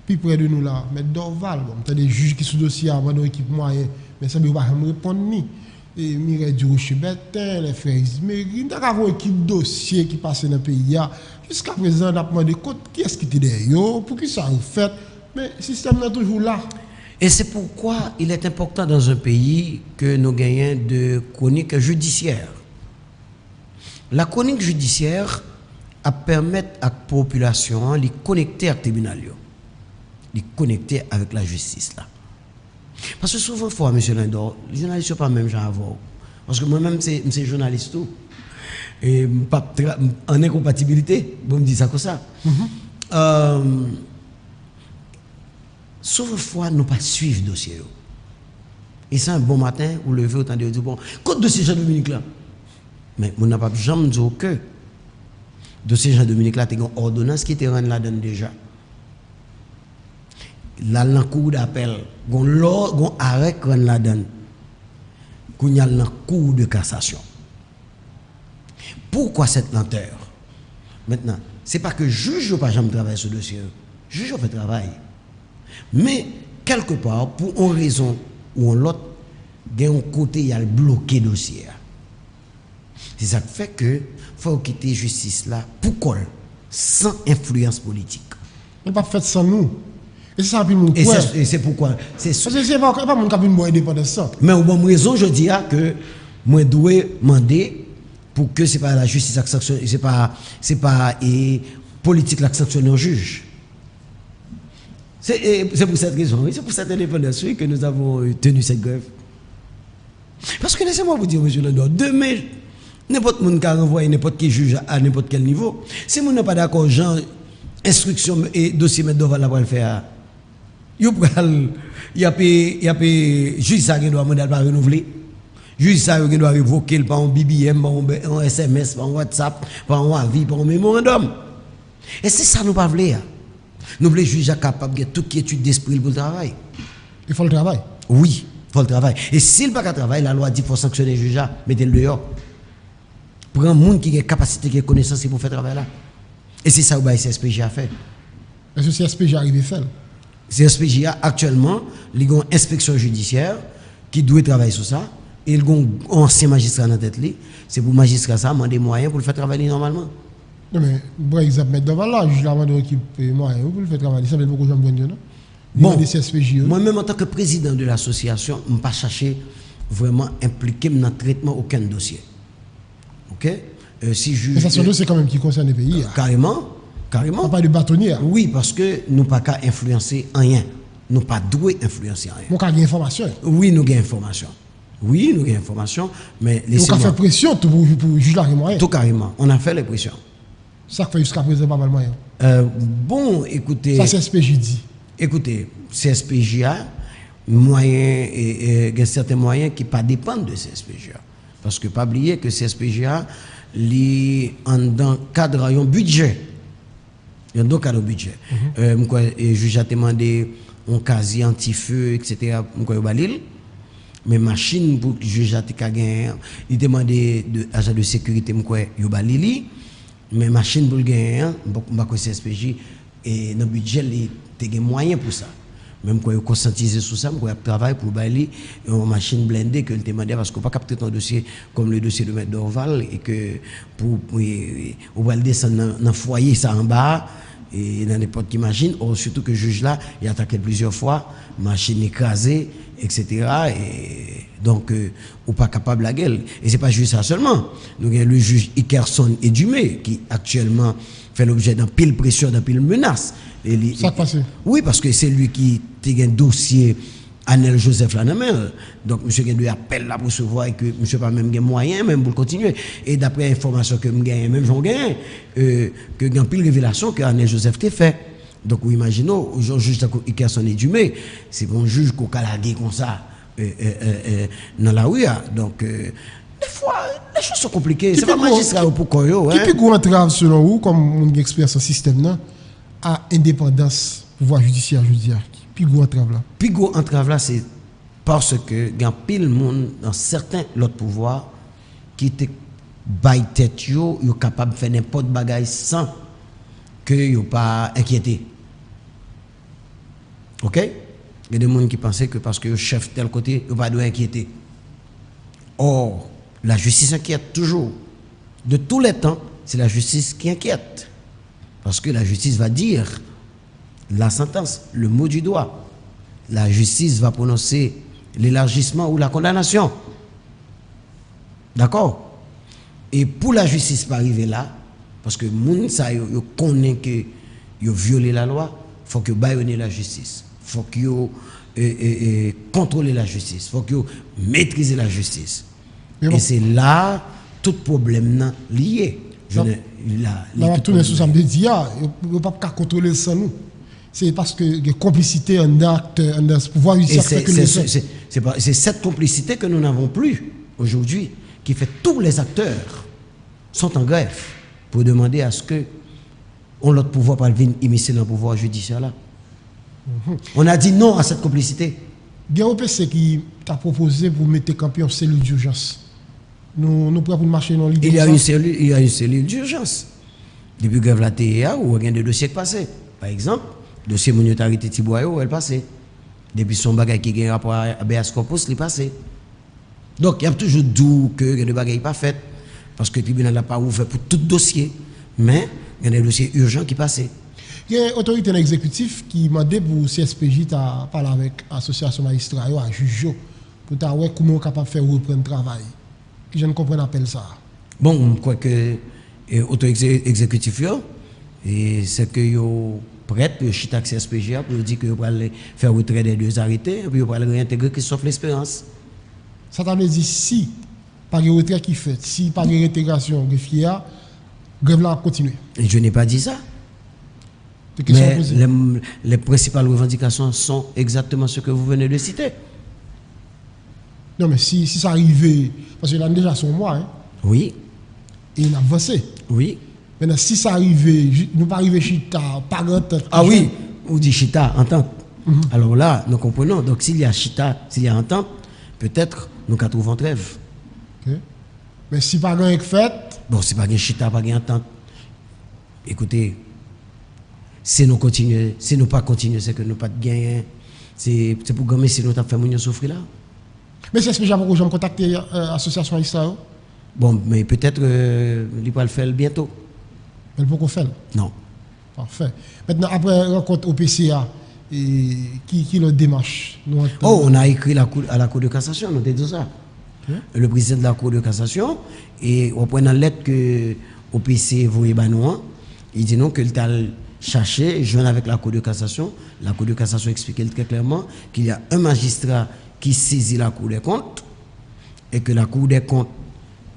Puis près de nous là, M. Dorval, il y a des juges qui sont dossiers avant dans l'équipe moyenne, mais ça ne va pas me répondre ni. Et Mireille Durocher-Bertin, les frères Isméry, nous avons une équipe de dossiers qui passe dans le pays. Jusqu'à présent, on a demandé qui est-ce qui était derrière, pour qui ça a fait. Mais le système est toujours là. Et c'est pourquoi il est important dans un pays que nous gagnions de chroniques judiciaires. La chronique judiciaire a permettre à la population de connecter avec le tribunal, de connecter avec la justice. Là. Parce que souvent, fois, M. Lindor, les journalistes ne sont pas même gens avant. Parce que moi-même, c'est journaliste tout. Et pas en incompatibilité, vous me dites ça comme ça. Souvent, fois, nous pas suivre le dossier. Et c'est un bon matin, vous levez autant de dire, bon, côté dossier Jean-Dominique là. Mais on n'a pas jamais dit que dossier Jean-Dominique là, il y a une ordonnance qui était rendue là-dedans déjà. Là, dans le cours d'appel, il y a un arrêt qui est rendu là-dedans. Il y a un cours de cassation. Pourquoi cette lenteur? Maintenant, ce n'est pas que le juge n'a pas jamais travaillé sur le dossier. Le juge a fait travail. Mais, quelque part, pour une raison ou l'autre, il y a un côté, il y a le bloqué dossier. C'est ça qui fait que faut quitter la justice là, pourquoi? Sans influence politique. On pas fait sans nous. Et c'est ça puis mon Et c'est pourquoi c'est pas mon cabine boire indépendance. Mais au bon raison je dis que moi dois demander pour que c'est pas la justice qui sanctionne, c'est pas politique qui sanctionne un juge. C'est pour cette raison, c'est pour cette indépendance que nous avons tenu cette grève. Parce que laissez-moi vous dire, monsieur Lindor, demain, n'importe qui a renvoyé n'importe qui juge à n'importe quel niveau. Si vous n'êtes pas d'accord, genre, instruction et dossier mettre devant la le faire. Il y a juge ça qui doit pas renouveler. Juge ça qui doit révoquer par un BBM, par un SMS, par un WhatsApp, par un avis, par un mémorandum. Et c'est ça nous pas voulons. Nous voulons juge capable de toute quiétude d'esprit pour le travail. Il faut le travail. Oui, il faut le travail. Et s'il n'a pas de travail, la loi dit qu'il faut sanctionner le juge, mettez-le dehors. Pour un monde qui a capacité, qui a connaissance pour faire travail là. Et c'est ça que le CSPJ a fait. Est-ce que le CSPJ arrive à faire? CSPJ a actuellement une inspection judiciaire qui doit travailler sur ça. Et il y a un ancien magistrat dans la tête. C'est pour le magistrat ça, demander des moyens pour le faire travailler normalement. Non mais, par exemple, mettre devant là, je demande de équipe moyens pour le faire travailler. Ça veut dire beaucoup de gens non? Bon, moi-même en tant que président de l'association, je ne vais pas chercher vraiment impliquer dans le traitement aucun dossier. Ok? Si juge. Mais ça, c'est quand même qui concerne les pays. Carrément. Carrément. Pas de bâtonnier. Oui, parce que nous ne pouvons pas influencer rien. Nous ne pouvons pas douer influencer rien. Nous avons information. Oui, nous avons information. Oui, nous avons information, mais laissez-moi. Nous avons fait pression pour juger la moyen. Tout carrément. On a fait les pressions. Ça fait jusqu'à présent pas mal moyen. Bon, écoutez. Ça, c'est CSPJ dit. Écoutez, CSPJ a moyen et certains moyens qui ne dépendent de CSPJ. Parce que pas oublier que CSPJ a dans le cadre d'un budget. Il y a un cadre de budget. Le juge a demandé un casier anti-feu, etc. Mais machine pour le juge a gagné, il demandé de agent de sécurité, mais machine pour le gagner, je CSPJ, et dans le budget, il y a moyen pour ça. Même quand il conscientisé sur ça, il travaille pour bailler une machine blindée que il demandé parce qu'on pas capter un dossier comme le dossier de Maître Dorval et que pour descendre dans le foyer ça en bas et dans n'importe qui machine, surtout que le juge là, il a attaqué plusieurs fois, machine écrasée, etc. Et donc, on pas capable la gueule. Et c'est pas juste ça seulement. Nous avons le juge Ikerson et Dumé qui actuellement fait l'objet d'un pile pression, d'un pile menace. Ça passe. Oui, parce que c'est lui qui a un dossier Anel Joseph Lanamel. Donc, monsieur a deux appels là pour se voir et que monsieur pas même moyen même pour continuer. Et d'après l'information que je gagne, même j'en gagne, que il y a pile révélation que Anel Joseph t'a fait. Donc, vous imaginez, au juge Ikerson et Dumé, c'est bon juge qu'on a lagué comme ça dans la rue. Donc, des fois, les choses sont compliquées. C'est pas magistrat pour quoi. Qui peut gros entrave selon vous, comme mon expert sur ce système-là, à indépendance pouvoir judiciaire, je veux dire? Puis gros entrave là. Puis gros entrave là, c'est parce que il y a pile monde dans certains autres pouvoirs qui te baillent tête yo capable de faire n'importe bagaille sans que yo pas inquiété. OK? Il y a des gens qui pensaient que parce que le chef tel côté, il pas doit inquiéter. Or, la justice inquiète toujours. De tous les temps, c'est la justice qui inquiète. Parce que la justice va dire la sentence, le mot du doigt. la justice va prononcer l'élargissement ou la condamnation. D'accord? Et pour la justice pas arriver là, parce que moun ça yo connaît que yo violé la loi, faut que baïonner la justice. Faut que yo contrôler la justice, faut que yo maîtriser la justice. Bon. Et c'est là tout problème lié. La tourner sous ça me dit yo pas contrôler sans nous. C'est parce que il y a complicité en acte en pouvoir judiciaire. C'est cette complicité que nous n'avons plus aujourd'hui qui fait tous les acteurs sont en grève pour demander à ce que on l'autre pouvoir pas venir immiscer dans le pouvoir judiciaire là. On a dit non à cette complicité. Il y a un OPC qui t'a proposé pour mettre campion en cellule d'urgence. Nous prêts pour marcher dans l'idée. Il y a une cellule d'urgence. Depuis grève la TEA où il y a des dossiers qui passent. Par exemple, le dossier monétarité Tiboyo, elle passait. Depuis son bagage qui a un rapport à BS Corpus, il passé. Donc il y a toujours dit que il y a des bagages pas fait parce que le tribunal n'a pas ouvert pour tout dossier, mais il y a des dossiers urgents qui passaient. Il y a une autorité exécutive qui m'a demandé pour CSPJ à parler avec l'association magistrat, à juge, pour voir comment on est capable de faire reprendre le travail. Je ne comprends pas ça. Bon, je crois que l'autorité exécutive, c'est que vous prête pour chita CSPJ pour dire que vous allez faire retrait des deux arrêtés et puis vous allez réintégrer Christophe L'Espérance. Ça veut dire si pas de retrait qui fait, si pas de réintégration greffier, grève là continue. Et je n'ai pas dit ça. Mais les principales revendications sont exactement ce que vous venez de citer. Non, mais si ça arrivait, parce que là déjà son mois, hein, oui. Et il a avancé. Oui. Maintenant, si ça arrivait, nous pas arriver chita, pas grand-temps. Ah oui, on dit chita, entente. Alors là, nous comprenons. Donc s'il y a chita, s'il y a entente, peut-être nous qu'à trouver en trêve. Okay. Mais si pas grand fait. Bon, si pas grand chita, pas grand entente. Écoutez, si nous continuons, si nous pas continuons, c'est que nous pas de gain. C'est pour gagner si nous avons fait mon souffrir là. Mais c'est ce que j'ai contacté l'association Israël. Bon, mais peut-être il va le faire bientôt. Mais il peut qu'on fait. Non. Parfait. Maintenant, après rencontre au PCA, qui le démarche? On a écrit à la Cour de cassation, nous disons ça. Okay. Le président de la Cour de cassation, et on prend une lettre que au PC voyez Banouan, il dit non, qu'il t'a cherché, joindre avec la Cour de cassation. La Cour de cassation explique très clairement qu'il y a un magistrat qui saisit la Cour des comptes et que la Cour des comptes,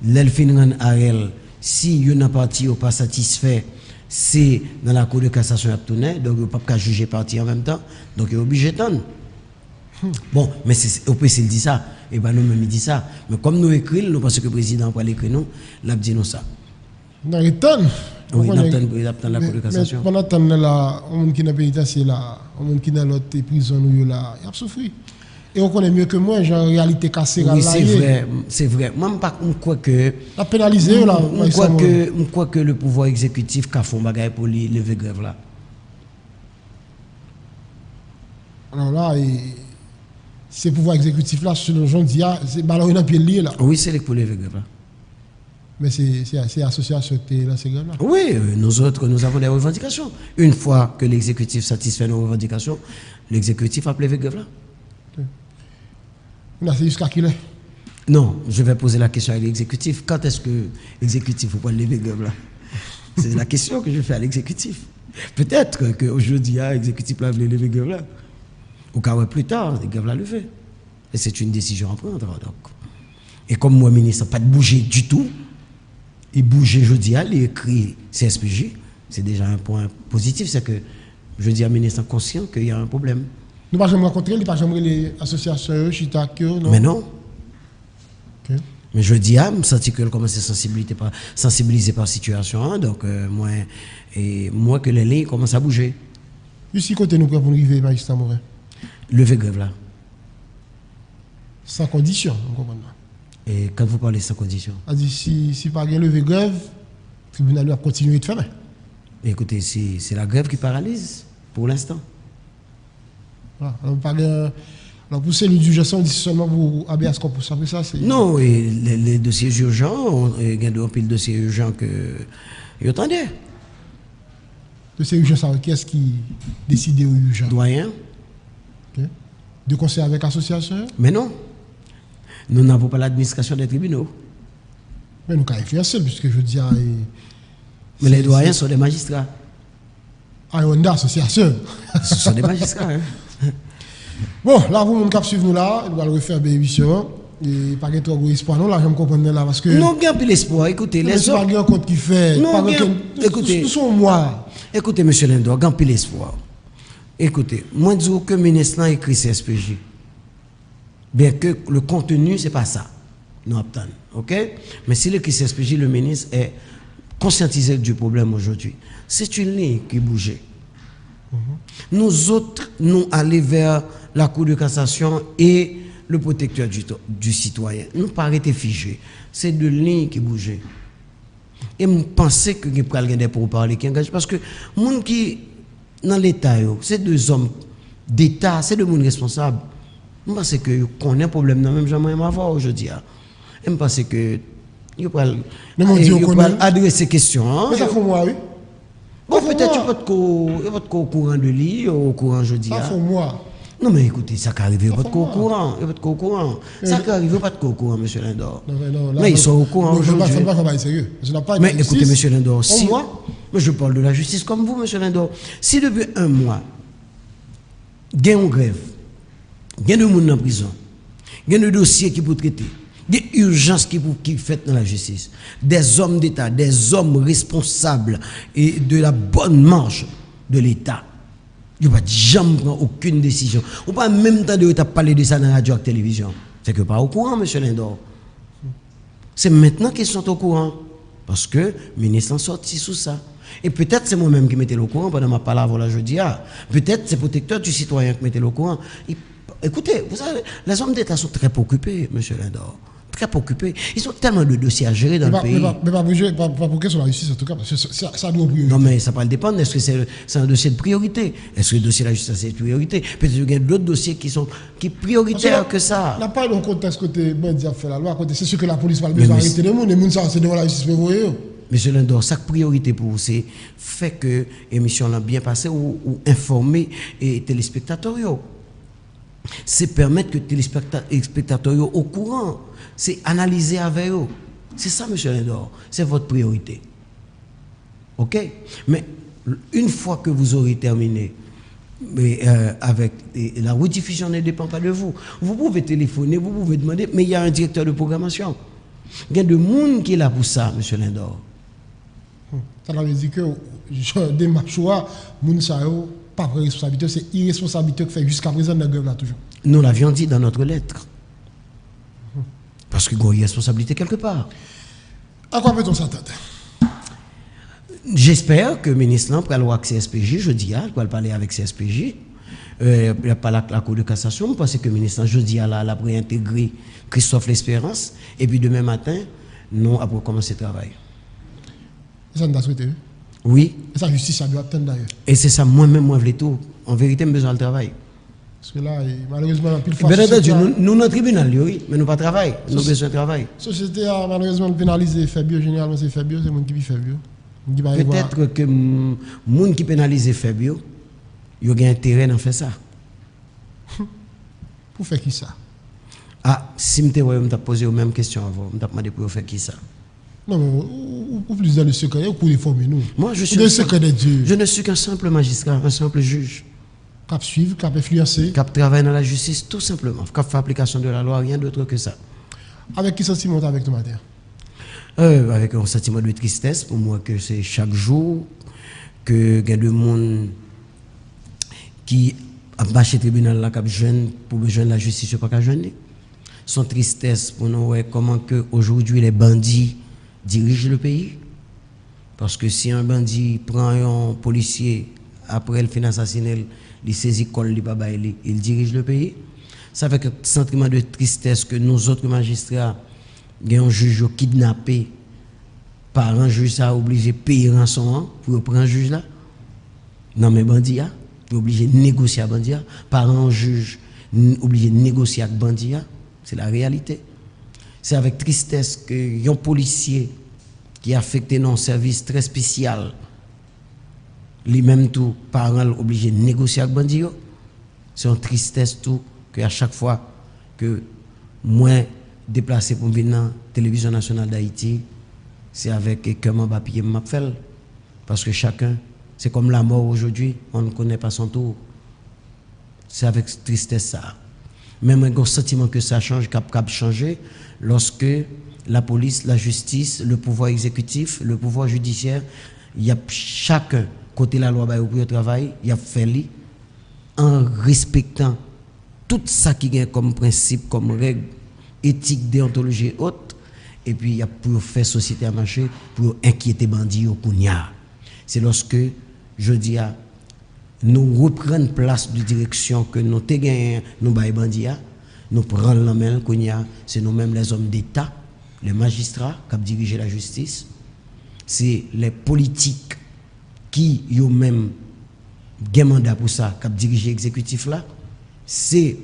l'elfin à elle, si une partie n'est pas satisfait, c'est dans la Cour de cassation à tourner, donc il ne peut pas juger partie en même temps, donc il est obligé d'attendre. Bon, mais au PC il dit ça, et bien nous-mêmes il dit ça, mais comme nous écrivons, nous pensons que le président va l'écrire nous, il a dit nous ça. Dans les tonnes. Oui, il attend la Cour de cassation. Mais pendant temps là, on qui dans pénitentiaire là, on qui dans l'autre prison nous là, il a souffert. Et on connaît mieux que moi, j'ai en réalité cassé oui, c'est vrai. Moi, je crois que. La pénaliser là. Je crois que le pouvoir exécutif a fait un bagage pour lever grève là. Alors là, ces pouvoirs exécutifs là, selon Jean Dia, c'est ballon dans pied lié là. Oui, c'est pour lever grève là. Mais c'est l'association qui est là, ces grèves là. Oui, nous autres, nous avons des revendications. Une fois que l'exécutif satisfait nos revendications, l'exécutif a levé grève là. Là, c'est jusqu'à qui là? Non, je vais poser la question à l'exécutif. Quand est-ce que l'exécutif va lever grève là? C'est la question que je fais à l'exécutif. Peut-être qu'aujourd'hui, l'exécutif va lever grève là. Ou qu'à plus tard, les grèves là lever. Et c'est une décision à prendre. Donc. Et comme moi, ministre, pas de bouger du tout, il bouge jeudi, il écrit CSPJ, c'est déjà un point positif. C'est que je dis à ministre conscient qu'il y a un problème. Nous ne pouvons pas rencontrer, nous ne pouvons pas rencontrer les associations, Chitakio, non? Mais non. Okay. Mais je dis à me sentir que commence à sensibiliser par la situation. Hein, donc, moi que les lignes commencent à bouger. Jusqu'à côté, nous pouvons arriver, magistrat Morin. Lever grève là. Sans condition, on comprend. Et quand vous parlez sans condition? A dit si pas de lever grève, le tribunal va continuer de faire. Écoutez, c'est la grève qui paralyse pour l'instant. Voilà. Alors, pour celles d'urgence, on dit seulement pour ABS Corpus. Après ça, c'est. Non, et les dossiers urgents, il y a un pile de dossiers urgents que. Vous entendez? Dossiers urgents, qui est-ce qui décide aux urgents? Doyen. Okay. de conseil avec l'association? Mais non. Nous n'avons pas l'administration des tribunaux. Mais nous avons influencé, puisque je dis. Mais les doyens sont des magistrats. Ah, on a association. Ce sont des magistrats. Hein. Bon, là, vous, mon cap suivre nous là, il va le refaire l'émission. Et pas de trop gros espoir, non, là, je me comprends là, parce que. Non, il y a un peu l'espoir. Écoutez, les autres. Il y a un compte qui fait. Non, écoutez. Nous sommes moi. Écoutez, monsieur Lindor, il y a un peu l'espoir. Écoutez, moi, je dis que le ministre a écrit CSPJ. Bien que le contenu, ce n'est pas ça. Nous obtenons. OK? Mais si l'écrit CSPJ, le ministre est conscientisé du problème aujourd'hui. C'est une ligne qui bougeait. Nous autres, nous allons vers la Cour de cassation et le protecteur du citoyen. Nous ne pas arrêter figés. C'est deux lignes qui bougeaient. Et je pensais que nous pourrions des pourparlers qui engagent. Parce que les gens qui dans l'État, c'est deux hommes d'État, c'est deux gens responsables. Je pense que qu'on a un problème dans même jamais avoir aujourd'hui. Je pense que ils peuvent adresser ces questions. Mais ça fait moi, oui. Bon, peut-être tu peux être au courant de lui, au courant jeudi. Ça fait moi. Non, mais écoutez, ça peut arriver, votre au courant. Ça peut arriver, pas de au courant, monsieur Lindor. Non, mais ils sont au courant aujourd'hui. Je ne vais pas sérieux. Mais écoutez, monsieur Lindor, si moi, je parle de la justice comme vous, monsieur Lindor. Si depuis un mois, il y a une grève, il y a des gens en prison, il y a des dossiers qui pour traiter, des urgences qui fait dans la justice, des hommes d'État, des hommes responsables et de la bonne marche de l'État. Il ne va jamais prendre aucune décision. On ne peut pas même temps de parler de ça dans la radio et la télévision. C'est que pas au courant, monsieur Lindor. C'est maintenant qu'ils sont au courant. Parce que le ministre en sorti sous ça. Et peut-être c'est moi-même qui mettais au courant pendant ma parole là jeudi. Peut-être c'est le protecteur du citoyen qui mettait au courant. Écoutez, vous savez, les hommes d'État sont très préoccupés, monsieur Lindor. Très préoccupés. Ils ont tellement de dossiers à gérer dans le pays. Mais pas pour sur la justice en tout cas, parce que ça doit priorité. Non, mais ça va dépendre. Est-ce que c'est un dossier de priorité? Est-ce que le dossier de la justice c'est une priorité? Peut-être qu'il y a d'autres dossiers qui sont prioritaires que ça. On n'a pas de contexte côté bandit a fait la loi. C'est sûr que la police va le besoin d'arrêter les gens. Les gens, c'est devant la justice pour vous. Monsieur Lindor, sa priorité pour vous, c'est fait que l'émission l'a bien passé ou informer les téléspectateurs. C'est permettre que les téléspectateurs au courant. C'est analyser avec eux. C'est ça, monsieur Lindor. C'est votre priorité. OK? Mais une fois que vous aurez terminé avec la rediffusion ne dépend pas de vous. Vous pouvez téléphoner, vous pouvez demander, mais il y a un directeur de programmation. Il y a des gens qui est là pour ça, monsieur Lindor. Ça veut dire que des machois, les gens pas de responsabilité, c'est irresponsabilité que fait jusqu'à présent dans la grève là toujours. Nous l'avions dit dans notre lettre. Parce qu'il y a une responsabilité quelque part. À quoi peut-on s'attendre? J'espère que le ministre va aller avec CSPJ, jeudi, il va parler avec CSPJ. Il va parler avec la Cour de cassation, parce que le ministre, jeudi, il a réintégré Christophe L'Espérance. Et puis demain matin, nous avons commencé le travail. Ça nous a souhaité? Oui. Et ça, justice, ça doit attendre d'ailleurs. Et c'est ça, moi-même, moi, je veux tout. En vérité, j'ai besoin de travail. Parce que là, malheureusement, pile fois. Bien entendu, nous, dans le tribunal, oui, mais nous pas travail. Nous avons besoin de travail. La société a malheureusement pénalisé Fabio. Généralement, c'est Fabio, c'est le monde qui vit Fabio. Peut-être que les gens qui pénalisent Fabio, ils ont intérêt à faire ça. Pour faire qui ça? Ah, si je me posé la même question avant, je me demandé pour faire qui ça? Non, mais ou plus dans le secret, ou pour réformer nous. Moi, je suis le secret de Dieu. Je ne suis qu'un simple magistrat, un simple juge. Cap suivre, cap influencer. Cap travailler dans la justice, tout simplement. Cap faire application de la loi, rien d'autre que ça. Avec qui sentiment avec ton matin? Avec un sentiment de tristesse, pour moi, que c'est chaque jour que il y a des gens qui a marché au tribunal là, qui jeune pour besoin de la justice, pas qu'à jeûner. Son tristesse pour nous, comment que aujourd'hui les bandits dirigent le pays. Parce que si un bandit prend un policier après le fin assassiné, il saisit col, il dirige le pays. Ça fait un sentiment de tristesse que nous autres magistrats, il y a un juge kidnappé par un juge, ça a obligé de payer rançon pour prendre un juge là. Non, mais bandit, il est obligé de négocier avec bandit, par un juge obligé de négocier avec bandit. C'est la réalité. C'est avec tristesse que un policier qui a affecté dans un service très spécial, lui-même tout, parents obligé de négocier avec bandit. C'est une tristesse tout que à chaque fois que moi déplacé pour venir dans la télévision nationale d'Haïti, c'est avec cœur en bas pied m'a fait. Parce que chacun, c'est comme la mort aujourd'hui, on ne connaît pas son tour. C'est avec tristesse ça. Même un sentiment que ça change, cap changer, lorsque la police, la justice, le pouvoir exécutif, le pouvoir judiciaire, il y a chacun côté la loi pour le travail, il y a fait en respectant tout ça qui est comme principe, comme règle éthique, déontologie et autres, et puis il y a pour faire société à marcher, pour inquiéter bandits au Kounia. C'est lorsque, je dis à nous reprenons place de direction que nous avons gagné, nous baillons bandits, nous prenons la main, c'est nous-mêmes les hommes d'État, les magistrats qui dirigent la justice, c'est les politiques qui ont même un mandat pour ça, qui dirigent l'exécutif là, c'est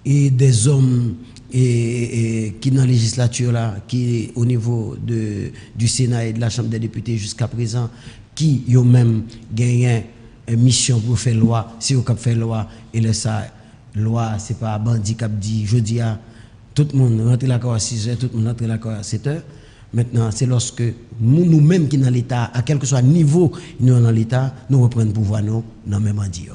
des hommes qui dans la législature là, qui au niveau du Sénat et de la Chambre des députés jusqu'à présent, qui ont même gagné une mission pour faire loi, si vous fait loi, et là ça, loi, c'est pas bandit qui dit, je dis à tout le monde rentre l'accord à 6 heures, tout le monde rentre l'accord à 7 heures. Maintenant, c'est lorsque nous-mêmes qui dans l'État, à quel que soit le niveau nous dans l'État, nous reprenons le pouvoir nous dans le même bandit.